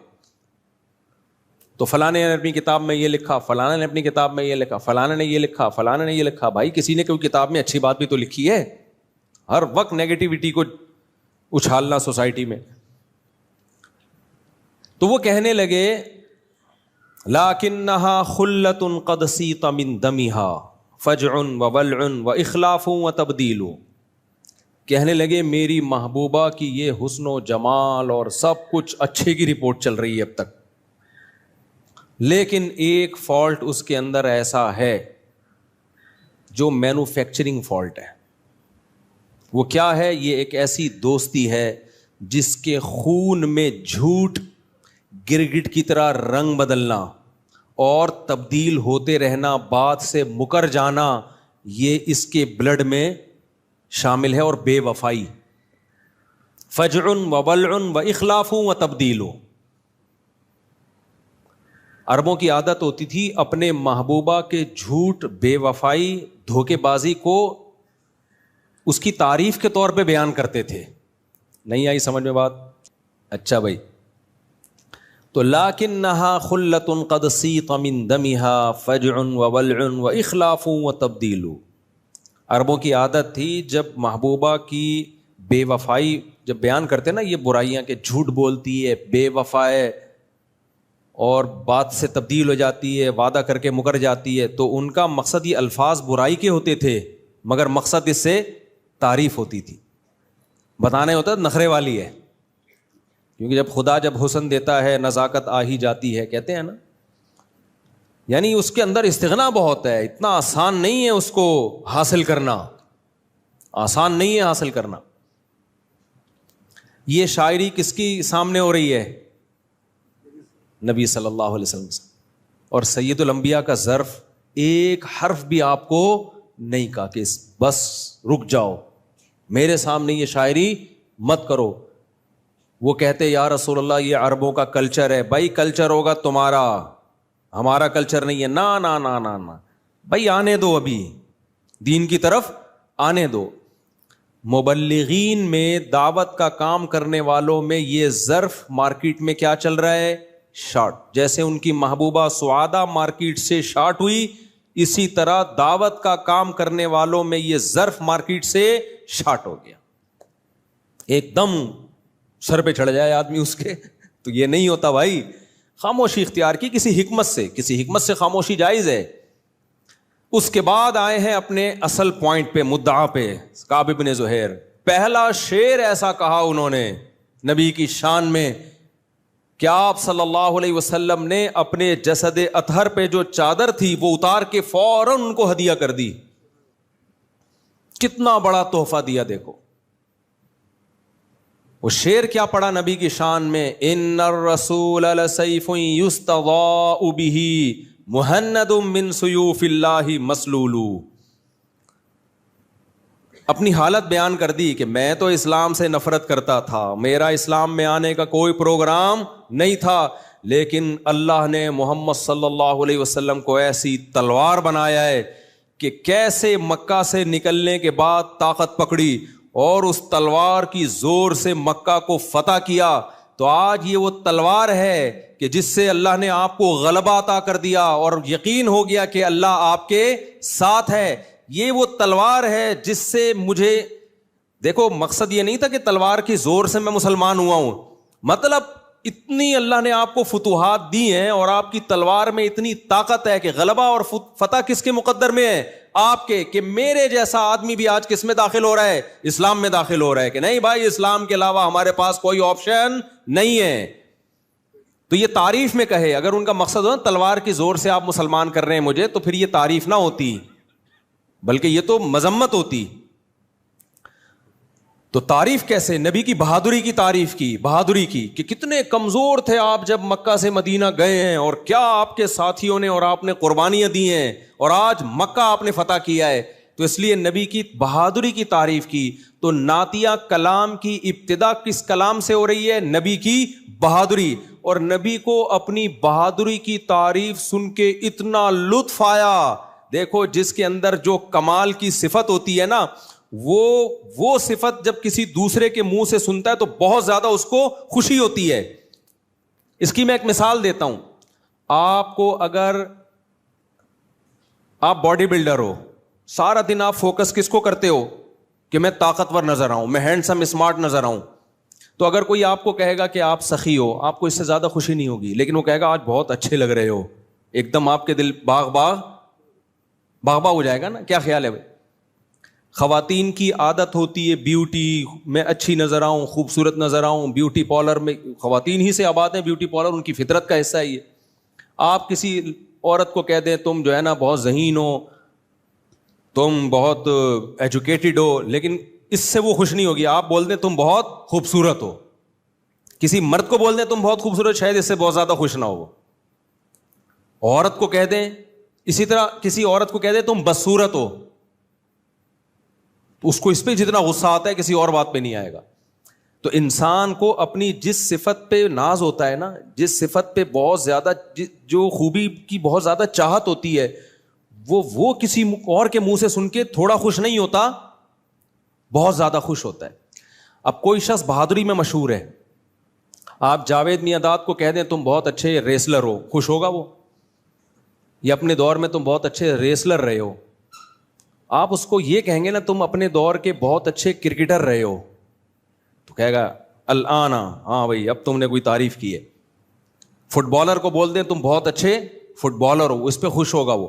تو فلانے نے اپنی کتاب میں یہ لکھا, فلانا نے اپنی کتاب میں یہ لکھا, فلانا نے یہ لکھا, فلانا نے یہ لکھا. بھائی کسی نے کوئی کتاب میں اچھی بات بھی تو لکھی ہے. ہر وقت نیگیٹیوٹی کو اچھالنا سوسائٹی میں. تو وہ کہنے لگے لکنھا خلۃ قد سیط من دمھا فجع وولع واخلاف وتبدیل. کہنے لگے میری محبوبہ کی یہ حسن و جمال اور سب کچھ اچھے کی رپورٹ چل رہی ہے اب تک, لیکن ایک فالٹ اس کے اندر ایسا ہے جو مینوفیکچرنگ فالٹ ہے. وہ کیا ہے؟ یہ ایک ایسی دوستی ہے جس کے خون میں جھوٹ, گرگٹ کی طرح رنگ بدلنا اور تبدیل ہوتے رہنا, بات سے مکر جانا, یہ اس کے بلڈ میں شامل ہے. اور بے وفائی, فجع وولع واخلاف وتبدیل. عربوں کی عادت ہوتی تھی اپنے محبوبہ کے جھوٹ, بے وفائی, دھوکے بازی کو اس کی تعریف کے طور پہ بیان کرتے تھے. نہیں آئی سمجھ میں بات؟ اچھا بھائی, تو لکنھا خلۃ قد سیط من دمھا فجع وولع واخلاف وتبدیل. عربوں کی عادت تھی جب محبوبہ کی بے وفائی جب بیان کرتے نا, یہ برائیاں کہ جھوٹ بولتی ہے, بے وفا ہے اور بات سے تبدیل ہو جاتی ہے, وعدہ کر کے مکر جاتی ہے, تو ان کا مقصد یہ الفاظ برائی کے ہوتے تھے مگر مقصد اس سے تعریف ہوتی تھی. بتانے ہوتا ہے نخرے والی ہے, کیونکہ جب خدا جب حسن دیتا ہے نزاکت آ ہی جاتی ہے, کہتے ہیں نا, یعنی اس کے اندر استغنا بہت ہے. اتنا آسان نہیں ہے اس کو حاصل کرنا, آسان نہیں ہے حاصل کرنا. یہ شاعری کس کی سامنے ہو رہی ہے؟ نبی صلی اللہ علیہ وسلم سے. اور سید الانبیاء کا ظرف ایک حرف بھی آپ کو نہیں کہا کہ بس رک جاؤ, میرے سامنے یہ شاعری مت کرو. وہ کہتے یا رسول اللہ یہ عربوں کا کلچر ہے. بھائی کلچر ہوگا تمہارا, ہمارا کلچر نہیں ہے. نا نا نا نا نا بھائی آنے دو, ابھی دین کی طرف آنے دو. مبلغین میں, دعوت کا کام کرنے والوں میں یہ ظرف مارکیٹ میں کیا چل رہا ہے؟ شارٹ. جیسے ان کی محبوبہ سعادہ مارکیٹ سے شارٹ ہوئی, اسی طرح دعوت کا کام کرنے والوں میں یہ ظرف مارکیٹ سے شارٹ ہو گیا. ایک دم سر پہ چڑھ جائے آدمی اس کے, تو یہ نہیں ہوتا بھائی. خاموشی اختیار کی کسی حکمت سے خاموشی جائز ہے. اس کے بعد آئے ہیں اپنے اصل پوائنٹ پہ, مدعا پہ. کعب بن زہیر پہلا شعر ایسا کہا انہوں نے نبی کی شان میں کہ آپ صلی اللہ علیہ وسلم نے اپنے جسد اطہر پہ جو چادر تھی وہ اتار کے فوراً ان کو ہدیہ کر دی. کتنا بڑا تحفہ دیا. دیکھو وہ شعر کیا پڑا نبی کی شان میں, ان الرسول لسیف یستضاء بہ مہند من سیوف اللہ مسلول. اپنی حالت بیان کر دی کہ میں تو اسلام سے نفرت کرتا تھا, میرا اسلام میں آنے کا کوئی پروگرام نہیں تھا, لیکن اللہ نے محمد صلی اللہ علیہ وسلم کو ایسی تلوار بنایا ہے کہ کیسے مکہ سے نکلنے کے بعد طاقت پکڑی اور اس تلوار کی زور سے مکہ کو فتح کیا. تو آج یہ وہ تلوار ہے کہ جس سے اللہ نے آپ کو غلبہ عطا کر دیا اور یقین ہو گیا کہ اللہ آپ کے ساتھ ہے. یہ وہ تلوار ہے جس سے مجھے, دیکھو مقصد یہ نہیں تھا کہ تلوار کی زور سے میں مسلمان ہوا ہوں, مطلب اتنی اللہ نے آپ کو فتوحات دی ہیں اور آپ کی تلوار میں اتنی طاقت ہے کہ غلبہ اور فتح کس کے مقدر میں ہے, آپ کے, کہ میرے جیسا آدمی بھی آج کس میں داخل ہو رہا ہے, اسلام میں داخل ہو رہا ہے کہ نہیں بھائی اسلام کے علاوہ ہمارے پاس کوئی آپشن نہیں ہے. تو یہ تعریف میں کہے, اگر ان کا مقصد ہو تلوار کی زور سے آپ مسلمان کر رہے ہیں مجھے, تو پھر یہ تعریف نہ ہوتی بلکہ یہ تو مذمت ہوتی. تو تعریف کیسے, نبی کی بہادری کی تعریف کی, بہادری کی کہ کتنے کمزور تھے آپ جب مکہ سے مدینہ گئے ہیں اور کیا آپ کے ساتھیوں نے اور آپ نے قربانیاں دی ہیں اور آج مکہ آپ نے فتح کیا ہے. تو اس لیے نبی کی بہادری کی تعریف کی. تو نعتیہ کلام کی ابتدا کس کلام سے ہو رہی ہے, نبی کی بہادری. اور نبی کو اپنی بہادری کی تعریف سن کے اتنا لطف آیا. دیکھو جس کے اندر جو کمال کی صفت ہوتی ہے نا, وہ صفت جب کسی دوسرے کے منہ سے سنتا ہے تو بہت زیادہ اس کو خوشی ہوتی ہے. اس کی میں ایک مثال دیتا ہوں. آپ کو اگر آپ باڈی بلڈر ہو, سارا دن آپ فوکس کس کو کرتے ہو کہ میں طاقتور نظر آؤں, میں ہینڈسم اسمارٹ نظر آؤں. تو اگر کوئی آپ کو کہے گا کہ آپ سخی ہو, آپ کو اس سے زیادہ خوشی نہیں ہوگی, لیکن وہ کہے گا آج بہت اچھے لگ رہے ہو, ایک دم آپ کے دل باغ ہو جائے گا نا. کیا خیال ہے بھائی؟ خواتین کی عادت ہوتی ہے بیوٹی میں اچھی نظر آؤں, خوبصورت نظر آؤں. بیوٹی پارلر میں خواتین ہی سے آباد ہیں, بیوٹی پارلر ان کی فطرت کا حصہ ہے یہ. آپ کسی عورت کو کہہ دیں تم جو ہے نا بہت ذہین ہو, تم بہت ایجوکیٹڈ ہو, لیکن اس سے وہ خوش نہیں ہوگی. آپ بول دیں تم بہت خوبصورت ہو, کسی مرد کو بول دیں تم بہت خوبصورت, شاید اس سے بہت زیادہ خوش نہ ہو. عورت کو کہہ دیں, اسی طرح کسی عورت کو کہہ دیں تم بدصورت ہو, اس کو اس پہ جتنا غصہ آتا ہے کسی اور بات پہ نہیں آئے گا. تو انسان کو اپنی جس صفت پہ ناز ہوتا ہے نا, جس صفت پہ بہت زیادہ, جو خوبی کی بہت زیادہ چاہت ہوتی ہے, وہ کسی اور کے منہ سے سن کے تھوڑا خوش نہیں ہوتا, بہت زیادہ خوش ہوتا ہے. اب کوئی شخص بہادری میں مشہور ہے, آپ جاوید میاں-داد کو کہہ دیں تم بہت اچھے ریسلر ہو, خوش ہوگا وہ؟ یا اپنے دور میں تم بہت اچھے ریسلر رہے ہو. آپ اس کو یہ کہیں گے نا تم اپنے دور کے بہت اچھے کرکٹر رہے ہو, تو کہے گا الآن, ہاں بھائی اب تم نے کوئی تعریف کی ہے. فٹ بالر کو بول دیں تم بہت اچھے فٹ بالر ہو, اس پہ خوش ہوگا وہ.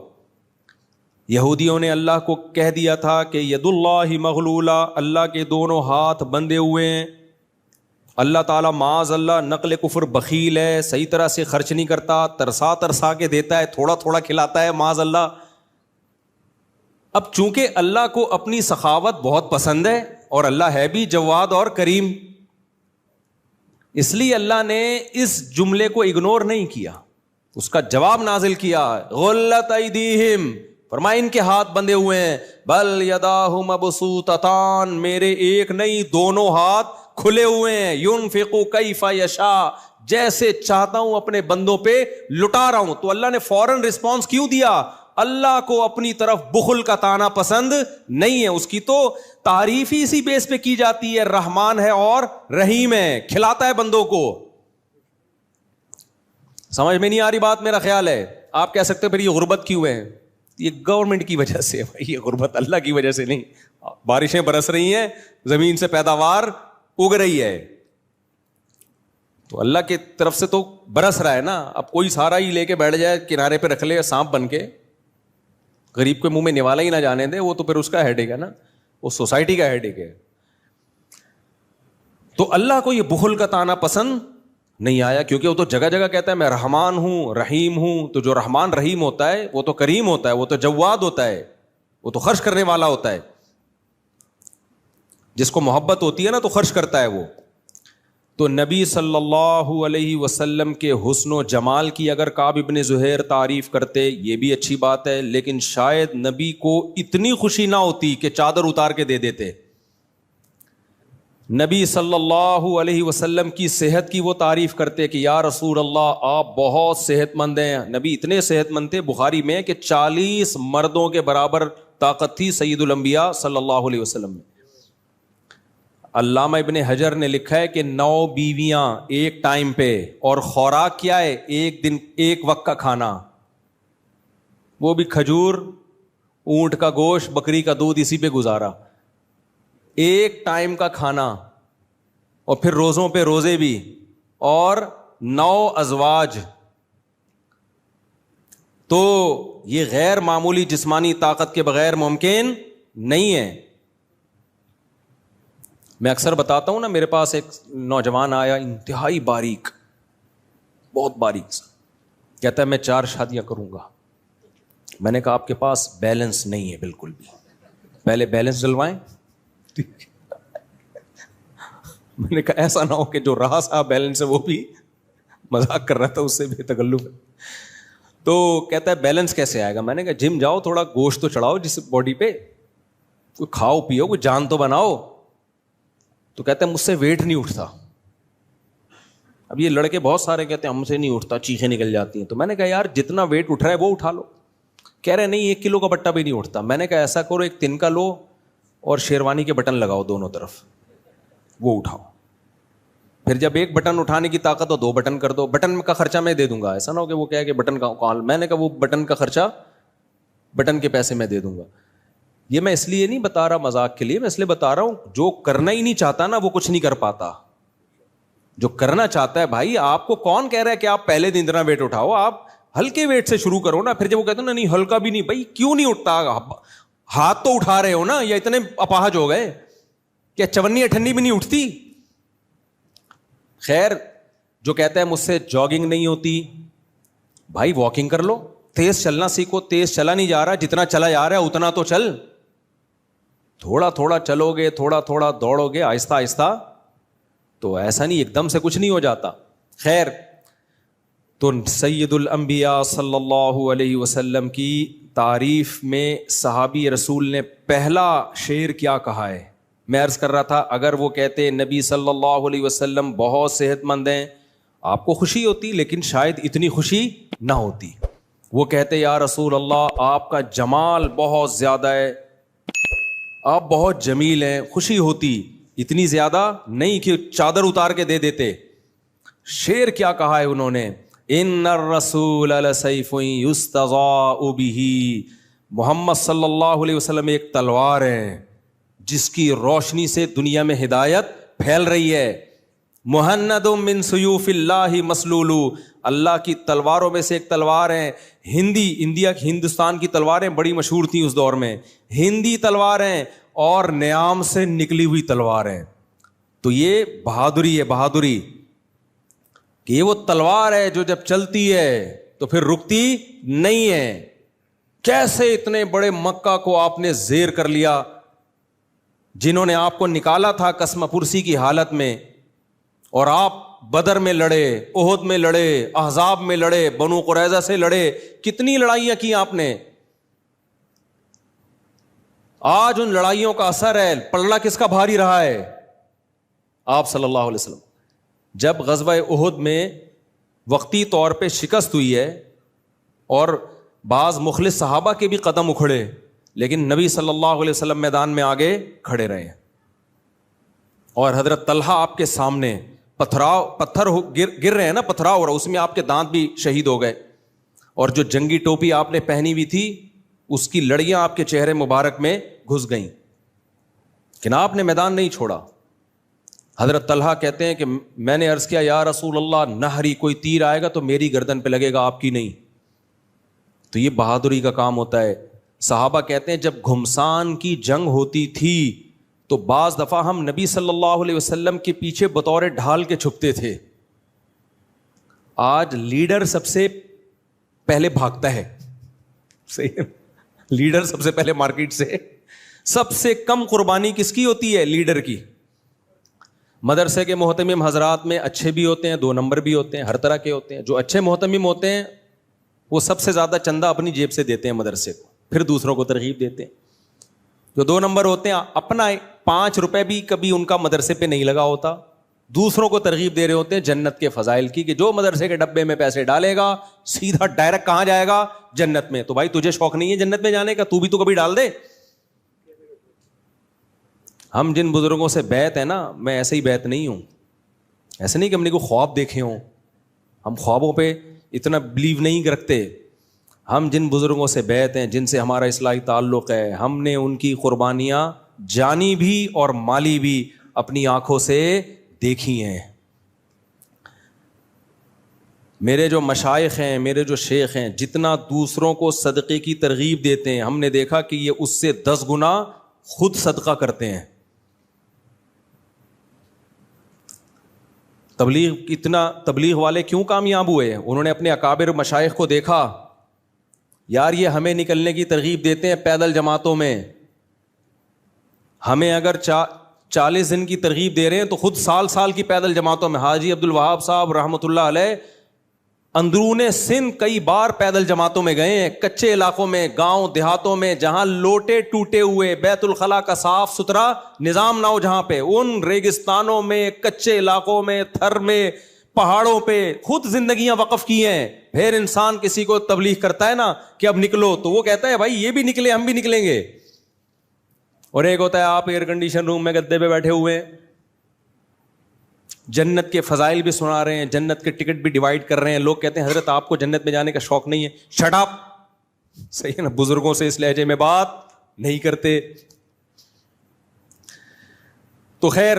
یہودیوں نے اللہ کو کہہ دیا تھا کہ ید اللہ مغلولہ, اللہ کے دونوں ہاتھ بندھے ہوئے ہیں. اللہ تعالیٰ معاذ اللہ نقل کفر بخیل ہے, صحیح طرح سے خرچ نہیں کرتا, ترسا کے دیتا ہے, تھوڑا تھوڑا کھلاتا ہے معاذ اللہ. اب چونکہ اللہ کو اپنی سخاوت بہت پسند ہے اور اللہ ہے بھی جواد اور کریم, اس لیے اللہ نے اس جملے کو اگنور نہیں کیا, اس کا جواب نازل کیا. غلت ایدیہم, فرمایا ان کے ہاتھ بندھے ہوئے ہیں. بل یداہ مبسوطتان, میرے ایک نہیں دونوں ہاتھ کھلے ہوئے ہیں. ينفق کیف یشاء, جیسے چاہتا ہوں اپنے بندوں پہ لٹا رہا ہوں. تو اللہ نے فوراً رسپانس کیوں دیا؟ اللہ کو اپنی طرف بخل کا تانا پسند نہیں ہے. اس کی تو تعریف ہی اسی بیس پہ کی جاتی ہے, رحمان ہے اور رحیم ہے, کھلاتا ہے بندوں کو. سمجھ میں نہیں آ رہی بات؟ میرا خیال ہے آپ کہہ سکتے پھر یہ غربت کیوں ہے؟ یہ گورنمنٹ کی وجہ سے, یہ غربت اللہ کی وجہ سے نہیں. بارشیں برس رہی ہیں, زمین سے پیداوار اگ رہی ہے, تو اللہ کی طرف سے تو برس رہا ہے نا. اب کوئی سارا ہی لے کے بیٹھ جائے کنارے پہ رکھ لے سانپ بن کے, غریب کے منہ میں نوالا ہی نہ جانے دے, وہ تو پھر اس کا ہیڈ ایک ہے نا, وہ سوسائٹی کا ہیڈ ایک ہے. تو اللہ کو یہ بخل کا تانا پسند نہیں آیا, کیونکہ وہ تو جگہ جگہ کہتا ہے میں رحمان ہوں رحیم ہوں. تو جو رحمان رحیم ہوتا ہے وہ تو کریم ہوتا ہے, وہ تو جواد ہوتا ہے, وہ تو خرچ کرنے والا ہوتا ہے. جس کو محبت ہوتی ہے نا تو خرچ کرتا ہے وہ. تو نبی صلی اللہ علیہ وسلم کے حسن و جمال کی اگر کعب ابن زہیر تعریف کرتے یہ بھی اچھی بات ہے, لیکن شاید نبی کو اتنی خوشی نہ ہوتی کہ چادر اتار کے دے دیتے. نبی صلی اللہ علیہ وسلم کی صحت کی وہ تعریف کرتے کہ یا رسول اللہ آپ بہت صحت مند ہیں. نبی اتنے صحت مند تھے بخاری میں کہ 40 مردوں کے برابر طاقت تھی سید الانبیاء صلی اللہ علیہ وسلم میں. علامہ ابن حجر نے لکھا ہے کہ 9 بیویاں ایک ٹائم پہ, اور خوراک کیا ہے, ایک دن ایک وقت کا کھانا, وہ بھی کھجور, اونٹ کا گوشت, بکری کا دودھ, اسی پہ گزارا. ایک ٹائم کا کھانا, اور پھر روزوں پہ روزے بھی, اور 9 ازواج. تو یہ غیر معمولی جسمانی طاقت کے بغیر ممکن نہیں ہے. میں اکثر بتاتا ہوں نا, میرے پاس ایک نوجوان آیا انتہائی باریک, بہت باریک سا, کہتا ہے میں 4 شادیاں کروں گا. میں نے کہا آپ کے پاس بیلنس نہیں ہے بالکل بھی, پہلے بیلنس ڈلوائیں. میں نے کہا ایسا نہ ہو کہ جو رہا صاحب بیلنس ہے وہ بھی مذاق کر رہا تھا, اس سے بھی تکلف ہے. تو کہتا ہے بیلنس کیسے آئے گا. میں نے کہا جم جاؤ, تھوڑا گوشت تو چڑھاؤ جس باڈی پہ, کوئی کھاؤ پیو, کوئی جان تو بناؤ. تو کہتے ہیں مجھ سے ویٹ نہیں اٹھتا. اب یہ لڑکے بہت سارے کہتے ہیں ہم سے نہیں اٹھتا, چیخیں نکل جاتی ہیں. تو میں نے کہا یار جتنا ویٹ اٹھ رہا ہے وہ اٹھا لو. کہہ رہے نہیں 1 کلو کا بٹا بھی نہیں اٹھتا. میں نے کہا ایسا کرو, ایک تنکا لو اور شیروانی کے بٹن لگاؤ دونوں طرف, وہ اٹھاؤ. پھر جب ایک بٹن اٹھانے کی طاقت ہو 2 بٹن کر دو. بٹن کا خرچہ میں دے دوں گا, ایسا نہ ہو کہ وہ کہے کہ بٹن کا کال. میں نے کہا وہ بٹن کا خرچہ, بٹن کے پیسے میں دے دوں گا. یہ میں اس لیے نہیں بتا رہا مذاق کے لیے, میں اس لیے بتا رہا ہوں جو کرنا ہی نہیں چاہتا نا وہ کچھ نہیں کر پاتا. جو کرنا چاہتا ہے بھائی, آپ کو کون کہہ رہا ہے کہ آپ پہلے دن اتنا ویٹ اٹھاؤ, آپ ہلکے ویٹ سے شروع کرو نا. پھر جب وہ کہتے ہیں نا نہیں ہلکا بھی نہیں, بھائی کیوں نہیں اٹھتا, ہاتھ تو اٹھا رہے ہو نا, یا اتنے اپاہج ہو گئے کیا 54 بھی نہیں اٹھتی. خیر, جو کہتا ہے مجھ سے جاگنگ نہیں ہوتی, بھائی واکنگ کر لو, تیز چلنا سیکھو. تیز چلا نہیں جا رہا, جتنا چلا جا رہا ہے اتنا تو چل. تھوڑا تھوڑا چلو گے, تھوڑا تھوڑا دوڑو گے, آہستہ آہستہ, تو ایسا نہیں ایک دم سے کچھ نہیں ہو جاتا. خیر, تو سید الانبیاء صلی اللہ علیہ وسلم کی تعریف میں صحابی رسول نے پہلا شعر کیا کہا ہے. میں عرض کر رہا تھا اگر وہ کہتے نبی صلی اللہ علیہ وسلم بہت صحت مند ہیں, آپ کو خوشی ہوتی, لیکن شاید اتنی خوشی نہ ہوتی. وہ کہتے یا رسول اللہ آپ کا جمال بہت زیادہ ہے, آپ بہت جمیل ہیں, خوشی ہوتی, اتنی زیادہ نہیں کہ چادر اتار کے دے دیتے. شعر کیا کہا ہے انہوں نے, ان الرسول لسیف یستضاء بہ, محمد صلی اللہ علیہ وسلم ایک تلوار ہے جس کی روشنی سے دنیا میں ہدایت پھیل رہی ہے. مہند من سیوف اللہ مسلول, اللہ کی تلواروں میں سے ایک تلوار ہے. ہندوستان کی تلواریں بڑی مشہور تھیں اس دور میں, ہندی تلواریں اور نیام سے نکلی ہوئی تلواریں. تو یہ بہادری ہے, بہادری کہ یہ وہ تلوار ہے جو جب چلتی ہے تو پھر رکتی نہیں ہے. کیسے اتنے بڑے مکہ کو آپ نے زیر کر لیا, جنہوں نے آپ کو نکالا تھا قسم پرسی کی حالت میں, اور آپ بدر میں لڑے, احد میں لڑے, احزاب میں لڑے, بنو قریظہ سے لڑے, کتنی لڑائیاں کی آپ نے. آج ان لڑائیوں کا اثر ہے, پلڑا کس کا بھاری رہا ہے, آپ صلی اللہ علیہ وسلم. جب غزوہ احد میں وقتی طور پہ شکست ہوئی ہے اور بعض مخلص صحابہ کے بھی قدم اکھڑے, لیکن نبی صلی اللہ علیہ وسلم میدان میں آگے کھڑے رہے, اور حضرت طلحہ آپ کے سامنے پتھر گر رہے ہیں نا, پتھراؤ ہو رہا, اس میں آپ کے دانت بھی شہید ہو گئے, اور جو جنگی ٹوپی آپ نے پہنی ہوئی تھی اس کی لڑیاں آپ کے چہرے مبارک میں گھس گئیں, لیکن آپ نے میدان نہیں چھوڑا. حضرت طلحہ کہتے ہیں کہ میں نے عرض کیا یا رسول اللہ نہری, کوئی تیر آئے گا تو میری گردن پہ لگے گا, آپ کی نہیں. تو یہ بہادری کا کام ہوتا ہے. صحابہ کہتے ہیں جب گھمسان کی جنگ ہوتی تھی تو بعض دفعہ ہم نبی صلی اللہ علیہ وسلم کے پیچھے بطور ڈھال کے چھپتے تھے. آج لیڈر سب سے پہلے بھاگتا ہے, صحیح, لیڈر سب سے پہلے مارکیٹ سے سب سے کم قربانی کس کی ہوتی ہے؟ لیڈر کی. مدرسے کے محتمم حضرات میں اچھے بھی ہوتے ہیں, 2 نمبر بھی ہوتے ہیں, ہر طرح کے ہوتے ہیں. جو اچھے محتمم ہوتے ہیں وہ سب سے زیادہ چندہ اپنی جیب سے دیتے ہیں مدرسے کو, پھر دوسروں کو ترغیب دیتے ہیں. جو 2 نمبر ہوتے ہیں اپنا 5 روپے بھی کبھی ان کا مدرسے پہ نہیں لگا ہوتا, دوسروں کو ترغیب دے رہے ہوتے ہیں جنت کے فضائل کی, کہ جو مدرسے کے ڈبے میں پیسے ڈالے گا سیدھا ڈائریکٹ کہاں جائے گا؟ جنت میں. تو بھائی تجھے شوق نہیں ہے جنت میں جانے کا؟ تو بھی تو کبھی ڈال دے. ہم جن بزرگوں سے بیعت ہے نا, میں ایسے ہی بیعت نہیں ہوں, ایسے نہیں کہ ہم نے کوئی خواب دیکھے ہوں, ہم خوابوں پہ اتنا بلیو نہیں رکھتے. ہم جن بزرگوں سے بیعت ہیں, جن سے ہمارا اصلاحی تعلق ہے, ہم نے ان کی قربانیاں جانی بھی اور مالی بھی اپنی آنکھوں سے دیکھی ہیں. میرے جو مشائخ ہیں, میرے جو شیخ ہیں, جتنا دوسروں کو صدقے کی ترغیب دیتے ہیں, ہم نے دیکھا کہ یہ اس سے 10 گنا خود صدقہ کرتے ہیں. تبلیغ والے کیوں کامیاب ہوئے؟ انہوں نے اپنے اکابر مشائخ کو دیکھا, یار یہ ہمیں نکلنے کی ترغیب دیتے ہیں پیدل جماعتوں میں, ہمیں اگر 40 دن کی ترغیب دے رہے ہیں تو خود سال کی پیدل جماعتوں میں. حاجی عبد الوہاب صاحب رحمۃ اللہ علیہ اندرون سندھ کئی بار پیدل جماعتوں میں گئے ہیں, کچے علاقوں میں, گاؤں دیہاتوں میں, جہاں لوٹے ٹوٹے ہوئے, بیت الخلاء کا صاف ستھرا نظام نہ ہو جہاں پہ, ان ریگستانوں میں, کچے علاقوں میں, تھر میں, پہاڑوں پہ خود زندگیاں وقف کی ہیں. پھر انسان کسی کو تبلیغ کرتا ہے نا کہ اب نکلو, تو وہ کہتا ہے بھائی یہ بھی نکلے ہم بھی نکلیں گے. اور ایک ہوتا ہے آپ ایئر کنڈیشن روم میں گدے پہ بیٹھے ہوئے ہیں, جنت کے فضائل بھی سنا رہے ہیں, جنت کے ٹکٹ بھی ڈیوائڈ کر رہے ہیں. لوگ کہتے ہیں حضرت آپ کو جنت میں جانے کا شوق نہیں ہے. شٹ اپ, صحیح ہے نا, بزرگوں سے اس لہجے میں بات نہیں کرتے. تو خیر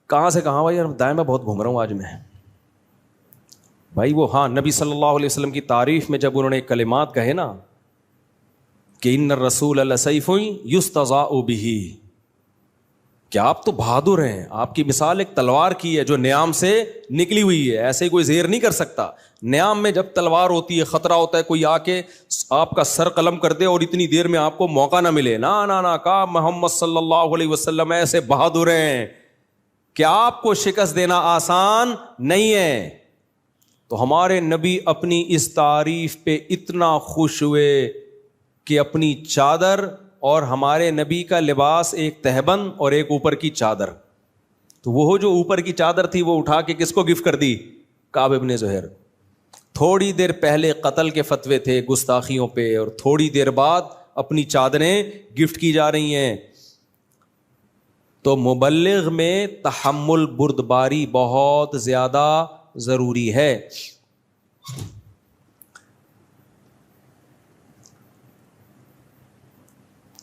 کہاں سے کہاں بھائی, دائیں میں بہت گھوم رہا ہوں آج میں بھائی. وہ ہاں نبی صلی اللہ علیہ وسلم کی تعریف میں جب انہوں نے کلمات کہے نا کہ ان الرسول لسیف یستضاء بہ, کہ آپ تو بہادر ہیں, آپ کی مثال ایک تلوار کی ہے جو نیام سے نکلی ہوئی ہے, ایسے کوئی زیر نہیں کر سکتا. نیام میں جب تلوار ہوتی ہے خطرہ ہوتا ہے کوئی آ کے آپ کا سر قلم کر دے اور اتنی دیر میں آپ کو موقع نہ ملے. نا کہا محمد صلی اللہ علیہ وسلم ایسے بہادر ہیں کہ آپ کو شکست دینا آسان نہیں ہے. تو ہمارے نبی اپنی اس تعریف پہ اتنا خوش ہوئے کہ اپنی چادر, اور ہمارے نبی کا لباس ایک تہبند اور ایک اوپر کی چادر, تو وہ جو اوپر کی چادر تھی وہ اٹھا کے کس کو گفٹ کر دی؟ کعب ابن زہر. تھوڑی دیر پہلے قتل کے فتوے تھے گستاخیوں پہ, اور تھوڑی دیر بعد اپنی چادریں گفٹ کی جا رہی ہیں. تو مبلغ میں تحمل بردباری بہت زیادہ ضروری ہے.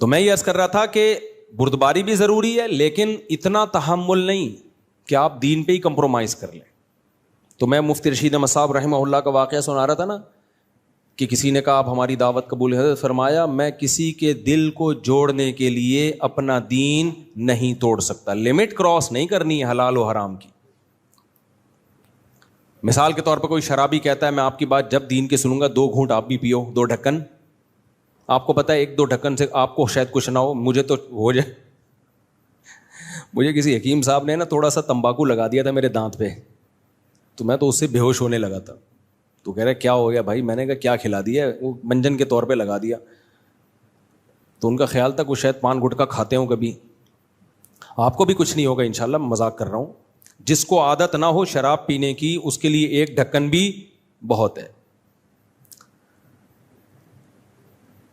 تو میں یہ عرض کر رہا تھا کہ بردباری بھی ضروری ہے, لیکن اتنا تحمل نہیں کہ آپ دین پہ ہی کمپرومائز کر لیں. تو میں مفتی رشید احمد صاحب رحمہ اللہ کا واقعہ سنا رہا تھا نا, کہ کسی نے کہا آپ ہماری دعوت قبول ہے. فرمایا میں کسی کے دل کو جوڑنے کے لیے اپنا دین نہیں توڑ سکتا. لمٹ کراس نہیں کرنی ہے حلال و حرام کی. مثال کے طور پر کوئی شرابی کہتا ہے میں آپ کی بات جب دین کے سنوں گا 2 گھونٹ آپ بھی پیو, 2 ڈھکن. آپ کو پتا ہے 1-2 ڈھکن سے آپ کو شاید کچھ نہ ہو, مجھے تو ہو جائے. مجھے کسی حکیم صاحب نے نا تھوڑا سا تمباکو لگا دیا تھا میرے دانت پہ, تو میں تو اس سے بے ہوش ہونے لگا تھا. تو کہہ رہے کیا ہو گیا بھائی؟ میں نے کہا کیا کھلا دیا؟ وہ منجن کے طور پہ لگا دیا. تو ان کا خیال تھا کہ شاید پان گٹکا کھاتے ہوں کبھی. آپ کو بھی کچھ نہیں ہوگا انشاءاللہ, مذاق کر رہا ہوں. جس کو عادت نہ ہو شراب پینے کی اس کے لیے 1 ڈھکن بھی بہت ہے.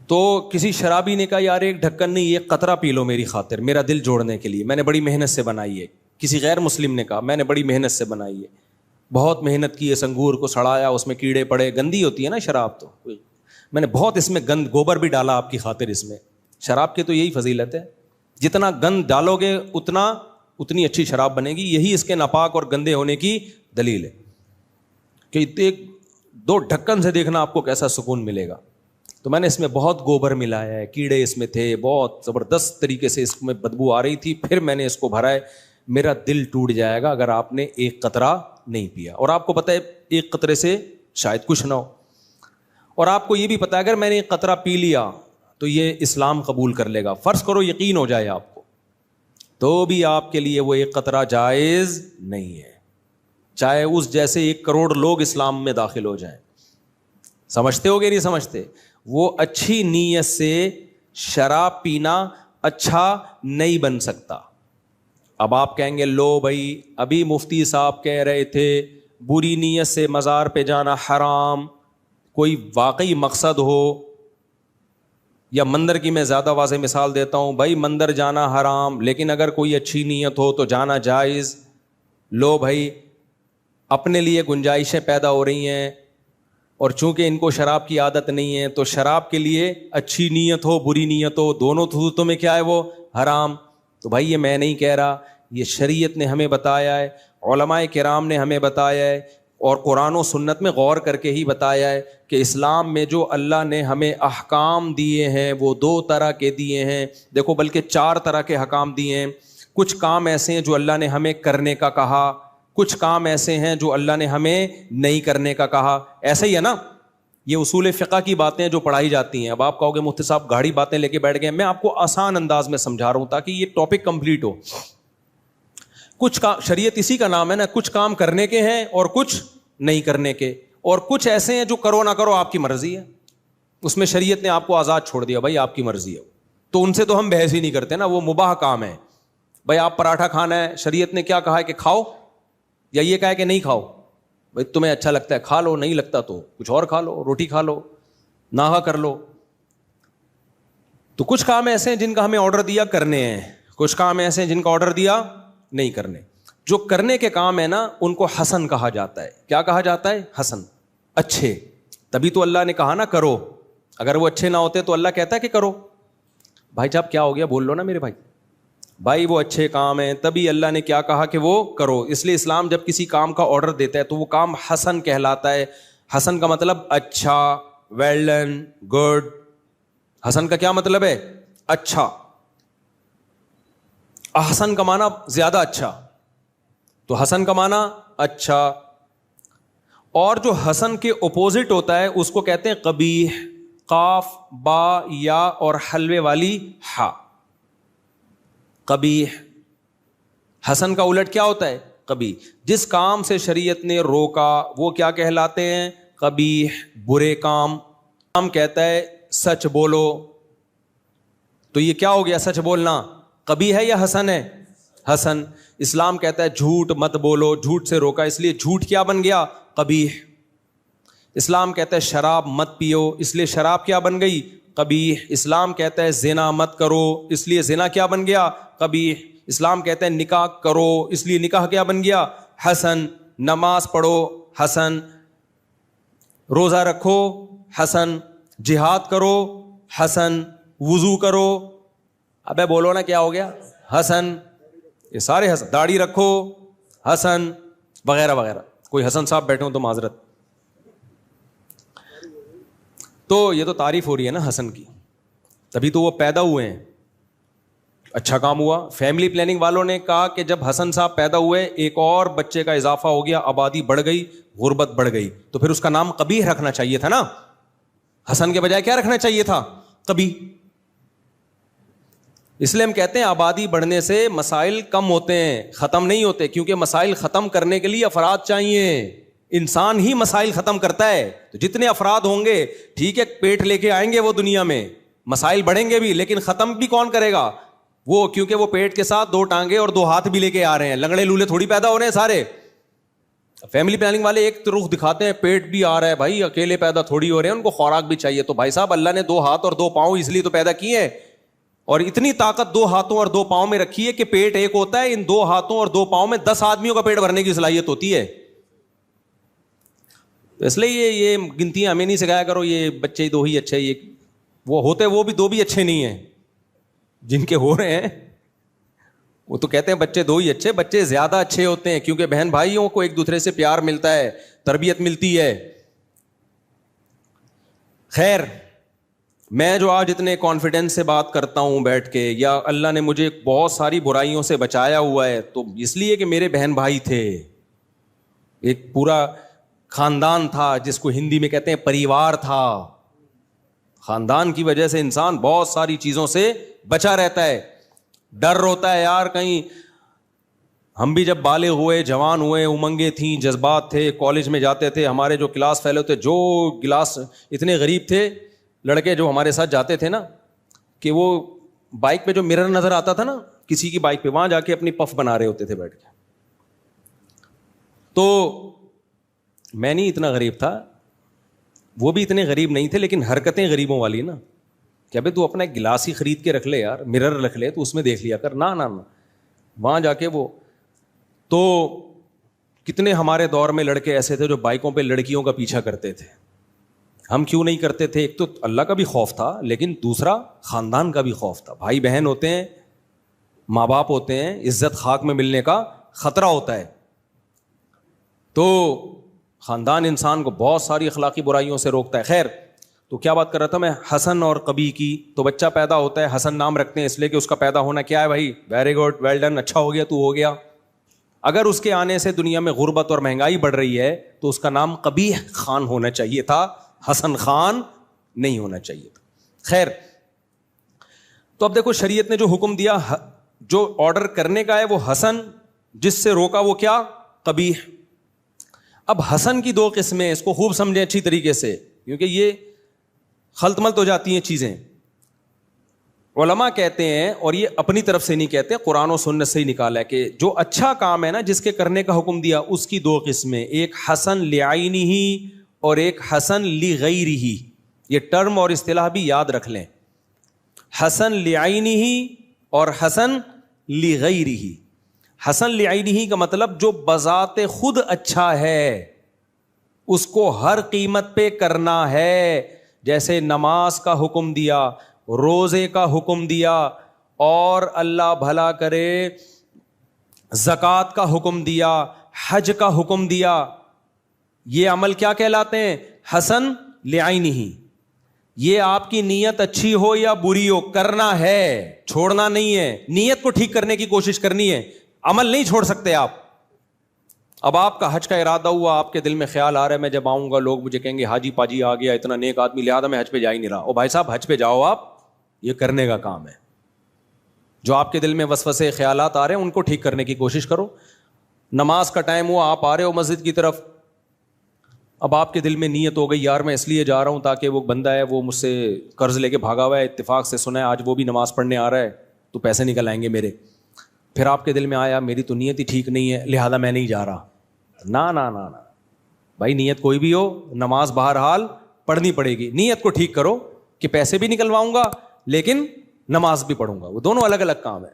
تو کسی شرابی نے کہا یار 1 ڈھکن نہیں 1 قطرہ پی لو میری خاطر, میرا دل جوڑنے کے لیے, میں نے بڑی محنت سے بنائی ہے. کسی غیر مسلم نے کہا میں نے بڑی محنت سے بنائی ہے, بہت محنت کی ہے, سنگور کو سڑایا, اس میں کیڑے پڑے, گندی ہوتی ہے نا شراب, تو میں نے بہت اس میں گند گوبر بھی ڈالا آپ کی خاطر. اس میں شراب کی تو یہی فضیلت ہے, جتنا گند ڈالو گے اتنی اچھی شراب بنے گی. یہی اس کے ناپاک اور گندے ہونے کی دلیل ہے کہ 1-2 ڈھکن سے دیکھنا آپ کو کیسا سکون ملے گا. تو میں نے اس میں بہت گوبر ملایا ہے, کیڑے اس میں تھے, بہت زبردست طریقے سے اس میں بدبو آ رہی تھی. پھر میں نے اس کو بھرا ہے. میرا دل ٹوٹ جائے گا اگر آپ نے 1 قطرہ نہیں پیا. اور آپ کو پتہ ہے 1 قطرے سے شاید کچھ نہ ہو, اور آپ کو یہ بھی پتہ ہے اگر میں نے 1 قطرہ پی لیا تو یہ اسلام قبول کر لے گا. فرض کرو یقین ہو جائے آپ کو, تو بھی آپ کے لیے وہ ایک قطرہ جائز نہیں ہے, چاہے اس جیسے 1 کروڑ لوگ اسلام میں داخل ہو جائیں. سمجھتے ہو گے نہیں سمجھتے؟ وہ اچھی نیت سے شراب پینا اچھا نہیں بن سکتا. اب آپ کہیں گے لو بھائی ابھی مفتی صاحب کہہ رہے تھے بری نیت سے مزار پہ جانا حرام, کوئی واقعی مقصد ہو, یا مندر کی میں زیادہ واضح مثال دیتا ہوں, بھائی مندر جانا حرام لیکن اگر کوئی اچھی نیت ہو تو جانا جائز. لو بھائی اپنے لیے گنجائشیں پیدا ہو رہی ہیں, اور چونکہ ان کو شراب کی عادت نہیں ہے تو شراب کے لیے اچھی نیت ہو بری نیت ہو دونوں صورتوں میں کیا ہے وہ حرام. تو بھائی یہ میں نہیں کہہ رہا, یہ شریعت نے ہمیں بتایا ہے, علماء کرام نے ہمیں بتایا ہے, اور قرآن و سنت میں غور کر کے ہی بتایا ہے کہ اسلام میں جو اللہ نے ہمیں احکام دیے ہیں وہ 2 طرح کے دیے ہیں. دیکھو بلکہ 4 طرح کے احکام دیے ہیں. کچھ کام ایسے ہیں جو اللہ نے ہمیں کرنے کا کہا, کچھ کام ایسے ہیں جو اللہ نے ہمیں نہیں کرنے کا کہا. ایسا ہی ہے نا, یہ اصول فقہ کی باتیں جو پڑھائی جاتی ہیں. اب آپ کہو گے مفتی صاحب گاڑی باتیں لے کے بیٹھ گئے, میں آپ کو آسان انداز میں سمجھا رہا ہوں تاکہ یہ ٹاپک کمپلیٹ ہو. کچھ کام, شریعت اسی کا نام ہے نا, کچھ کام کرنے کے ہیں اور کچھ نہیں کرنے کے, اور کچھ ایسے ہیں جو کرو نہ کرو آپ کی مرضی ہے, اس میں شریعت نے آپ کو آزاد چھوڑ دیا, بھائی آپ کی مرضی ہے. تو ان سے تو ہم بحث ہی نہیں کرتے نا, وہ مباح کام ہے. بھائی آپ پراٹھا کھانا ہے, شریعت نے کیا کہا ہے کہ کھاؤ, یا یہ کہا ہے کہ نہیں کھاؤ؟ بھائی تمہیں اچھا لگتا ہے کھا لو, نہیں لگتا تو کچھ اور کھا لو, روٹی کھا لو, ناغا کر لو. تو کچھ کام ایسے ہیں جن کا ہمیں آرڈر دیا کرنے ہیں, کچھ کام ایسے ہیں جن کا آرڈر دیا نہیں کرنے. جو کرنے کے کام ہے نا ان کو حسن کہا جاتا ہے. کیا کہا جاتا ہے؟ حسن, اچھے. تبھی تو اللہ نے کہا نا کرو, اگر وہ اچھے نہ ہوتے تو اللہ کہتا ہے کہ کرو. بھائی صاحب کیا ہو گیا, بول لو نا میرے بھائی. بھائی وہ اچھے کام ہیں تبھی اللہ نے کیا کہا کہ وہ کرو. اس لیے اسلام جب کسی کام کا آرڈر دیتا ہے تو وہ کام حسن کہلاتا ہے. حسن کا مطلب اچھا, ویل ڈن, گڈ. حسن کا کیا مطلب ہے؟ اچھا. احسن کا معنی زیادہ اچھا, تو حسن کا معنی اچھا. اور جو حسن کے اپوزٹ ہوتا ہے اس کو کہتے ہیں قبیح, قاف با یا اور حلوے والی ہا. قبیح. حسن کا الٹ کیا ہوتا ہے؟ قبیح. جس کام سے شریعت نے روکا وہ کیا کہلاتے ہیں؟ قبیح, برے کام. ہم کہتا ہے سچ بولو, تو یہ کیا ہو گیا سچ بولنا؟ قبیح ہے یا حسن ہے؟ حسن. اسلام کہتا ہے جھوٹ مت بولو, جھوٹ سے روکا, اس لیے جھوٹ کیا بن گیا؟ قبیح. اسلام کہتا ہے شراب مت پیو, اس لیے شراب کیا بن گئی؟ قبیح. اسلام کہتا ہے زنا مت کرو, اس لیے زنا کیا بن گیا؟ قبیح. اسلام کہتا ہے نکاح کرو, اس لیے نکاح کیا بن گیا؟ حسن. نماز پڑھو, حسن. روزہ رکھو, حسن. جہاد کرو, حسن. وضو کرو, ابے بولو نا کیا ہو گیا؟ حسن. یہ سارے حسن. داڑھی رکھو, حسن, وغیرہ وغیرہ. کوئی حسن صاحب بیٹھے ہوں تو معذرت. تو یہ تو تعریف ہو رہی ہے نا حسن کی, تبھی تو وہ پیدا ہوئے ہیں. اچھا کام ہوا. فیملی پلاننگ والوں نے کہا کہ جب حسن صاحب پیدا ہوئے ایک اور بچے کا اضافہ ہو گیا, آبادی بڑھ گئی, غربت بڑھ گئی, تو پھر اس کا نام قبیح رکھنا چاہیے تھا نا. حسن کے بجائے کیا رکھنا چاہیے تھا؟ قبیح. اس لیے ہم کہتے ہیں آبادی بڑھنے سے مسائل کم ہوتے ہیں, ختم نہیں ہوتے, کیونکہ مسائل ختم کرنے کے لیے افراد چاہیے. انسان ہی مسائل ختم کرتا ہے. تو جتنے افراد ہوں گے ٹھیک ہے, پیٹ لے کے آئیں گے وہ دنیا میں, مسائل بڑھیں گے بھی, لیکن ختم بھی کون کرے گا؟ وہ, کیونکہ وہ پیٹ کے ساتھ 2 ٹانگیں اور 2 ہاتھ بھی لے کے آ رہے ہیں. لنگڑے لولے تھوڑی پیدا ہو رہے ہیں سارے. فیملی پلاننگ والے ایک رخ دکھاتے ہیں, پیٹ بھی آ رہا ہے بھائی, اکیلے پیدا تھوڑی ہو رہے ہیں, ان کو خوراک بھی چاہیے. تو بھائی صاحب اللہ نے 2 ہاتھ اور 2 پاؤں اس لیے تو پیدا کیے ہیں, اور اتنی طاقت 2 ہاتھوں اور 2 پاؤں میں رکھی ہے کہ پیٹ ایک ہوتا ہے, ان 2 ہاتھوں اور 2 پاؤں میں 10 آدمیوں کا پیٹ بھرنے کی صلاحیت ہوتی ہے. اس لیے یہ گنتیاں ہمیں نہیں سکھایا کرو, یہ بچے 2 ہی اچھے, یہ وہ ہوتے وہ بھی 2 بھی اچھے نہیں ہیں جن کے ہو رہے ہیں. وہ تو کہتے ہیں بچے 2 ہی اچھے, بچے زیادہ اچھے ہوتے ہیں, کیونکہ بہن بھائیوں کو ایک دوسرے سے پیار ملتا ہے, تربیت ملتی ہے. خیر, میں جو آج اتنے کانفیڈنس سے بات کرتا ہوں بیٹھ کے, یا اللہ نے مجھے بہت ساری برائیوں سے بچایا ہوا ہے, تو اس لیے کہ میرے بہن بھائی تھے, ایک پورا خاندان تھا جس کو ہندی میں کہتے ہیں پریوار تھا. خاندان کی وجہ سے انسان بہت ساری چیزوں سے بچا رہتا ہے. ڈر ہوتا ہے یار کہیں. ہم بھی جب بالغ ہوئے, جوان ہوئے, امنگیں تھیں, جذبات تھے, کالج میں جاتے تھے, ہمارے جو کلاس فیلو تھے, جو کلاس اتنے غریب تھے لڑکے جو ہمارے ساتھ جاتے تھے نا, کہ وہ بائک پہ جو مرر نظر آتا تھا نا کسی کی بائک پہ, وہاں جا کے اپنی پف بنا رہے ہوتے تھے بیٹھ کے. تو میں نہیں اتنا غریب تھا, وہ بھی اتنے غریب نہیں تھے, لیکن حرکتیں غریبوں والی نا, کہ ابھی تو اپنا ایک گلاس ہی خرید کے رکھ لے یار, مرر رکھ لے تو اس میں دیکھ لیا کر. نہ وہاں جا کے وہ تو کتنے ہمارے دور میں لڑکے ایسے تھے جو بائکوں پہ لڑکیوں کا پیچھا کرتے تھے. ہم کیوں نہیں کرتے تھے؟ ایک تو اللہ کا بھی خوف تھا, لیکن دوسرا خاندان کا بھی خوف تھا. بھائی بہن ہوتے ہیں, ماں باپ ہوتے ہیں, عزت خاک میں ملنے کا خطرہ ہوتا ہے. تو خاندان انسان کو بہت ساری اخلاقی برائیوں سے روکتا ہے. خیر, تو کیا بات کر رہا تھا میں؟ حسن اور قبیح کی. تو بچہ پیدا ہوتا ہے, حسن نام رکھتے ہیں اس لیے کہ اس کا پیدا ہونا کیا ہے بھائی, ویری گڈ, ویل ڈن, اچھا ہو گیا, تو ہو گیا. اگر اس کے آنے سے دنیا میں غربت اور مہنگائی بڑھ رہی ہے تو اس کا نام قبیح خان ہونا چاہیے تھا, حسن خان نہیں ہونا چاہیے تھا. خیر, تو اب دیکھو شریعت نے جو حکم دیا, جو آرڈر کرنے کا ہے وہ حسن, جس سے روکا وہ کیا, قبیح. اب حسن کی دو قسمیں, اس کو خوب سمجھیں اچھی طریقے سے, کیونکہ یہ خلط ملط ہو جاتی ہیں چیزیں. علماء کہتے ہیں, اور یہ اپنی طرف سے نہیں کہتے, قرآن و سنت سے ہی نکالا ہے, کہ جو اچھا کام ہے نا جس کے کرنے کا حکم دیا, اس کی دو قسمیں, ایک حسن لعینہ اور ایک حسن لغیرہ. یہ ٹرم اور اصطلاح بھی یاد رکھ لیں, حسن لعینہ اور حسن لغیرہ. حسن لعینہ کا مطلب جو بذات خود اچھا ہے اس کو ہر قیمت پہ کرنا ہے. جیسے نماز کا حکم دیا, روزے کا حکم دیا, اور اللہ بھلا کرے زکوٰۃ کا حکم دیا, حج کا حکم دیا, یہ عمل کیا کہلاتے ہیں؟ حسن لعینہ. یہ آپ کی نیت اچھی ہو یا بری ہو, کرنا ہے, چھوڑنا نہیں ہے. نیت کو ٹھیک کرنے کی کوشش کرنی ہے, عمل نہیں چھوڑ سکتے آپ. اب آپ کا حج کا ارادہ ہوا, آپ کے دل میں خیال آ رہا ہے میں جب آؤں گا لوگ مجھے کہیں گے حاجی پاجی آ گیا, اتنا نیک آدمی, لہٰذا میں حج پہ جا ہی نہیں رہا. او بھائی صاحب, حج پہ جاؤ آپ, یہ کرنے کا کام ہے. جو آپ کے دل میں وسوسے خیالات آ رہے ہیں ان کو ٹھیک کرنے کی کوشش کرو. نماز کا ٹائم ہوا, آپ آ رہے ہو مسجد کی طرف, اب آپ کے دل میں نیت ہو گئی یار میں اس لیے جا رہا ہوں تاکہ وہ بندہ ہے وہ مجھ سے قرض لے کے بھاگا ہوا ہے, اتفاق سے سنا ہے آج وہ بھی نماز پڑھنے آ رہا ہے تو پیسے نکل آئیں گے میرے. پھر آپ کے دل میں آیا میری تو نیت ہی ٹھیک نہیں ہے لہذا میں نہیں جا رہا. نہ بھائی, نیت کوئی بھی ہو, نماز بہرحال پڑھنی پڑے گی. نیت کو ٹھیک کرو کہ پیسے بھی نکلواؤں گا لیکن نماز بھی پڑھوں گا, وہ دونوں الگ الگ کام ہے.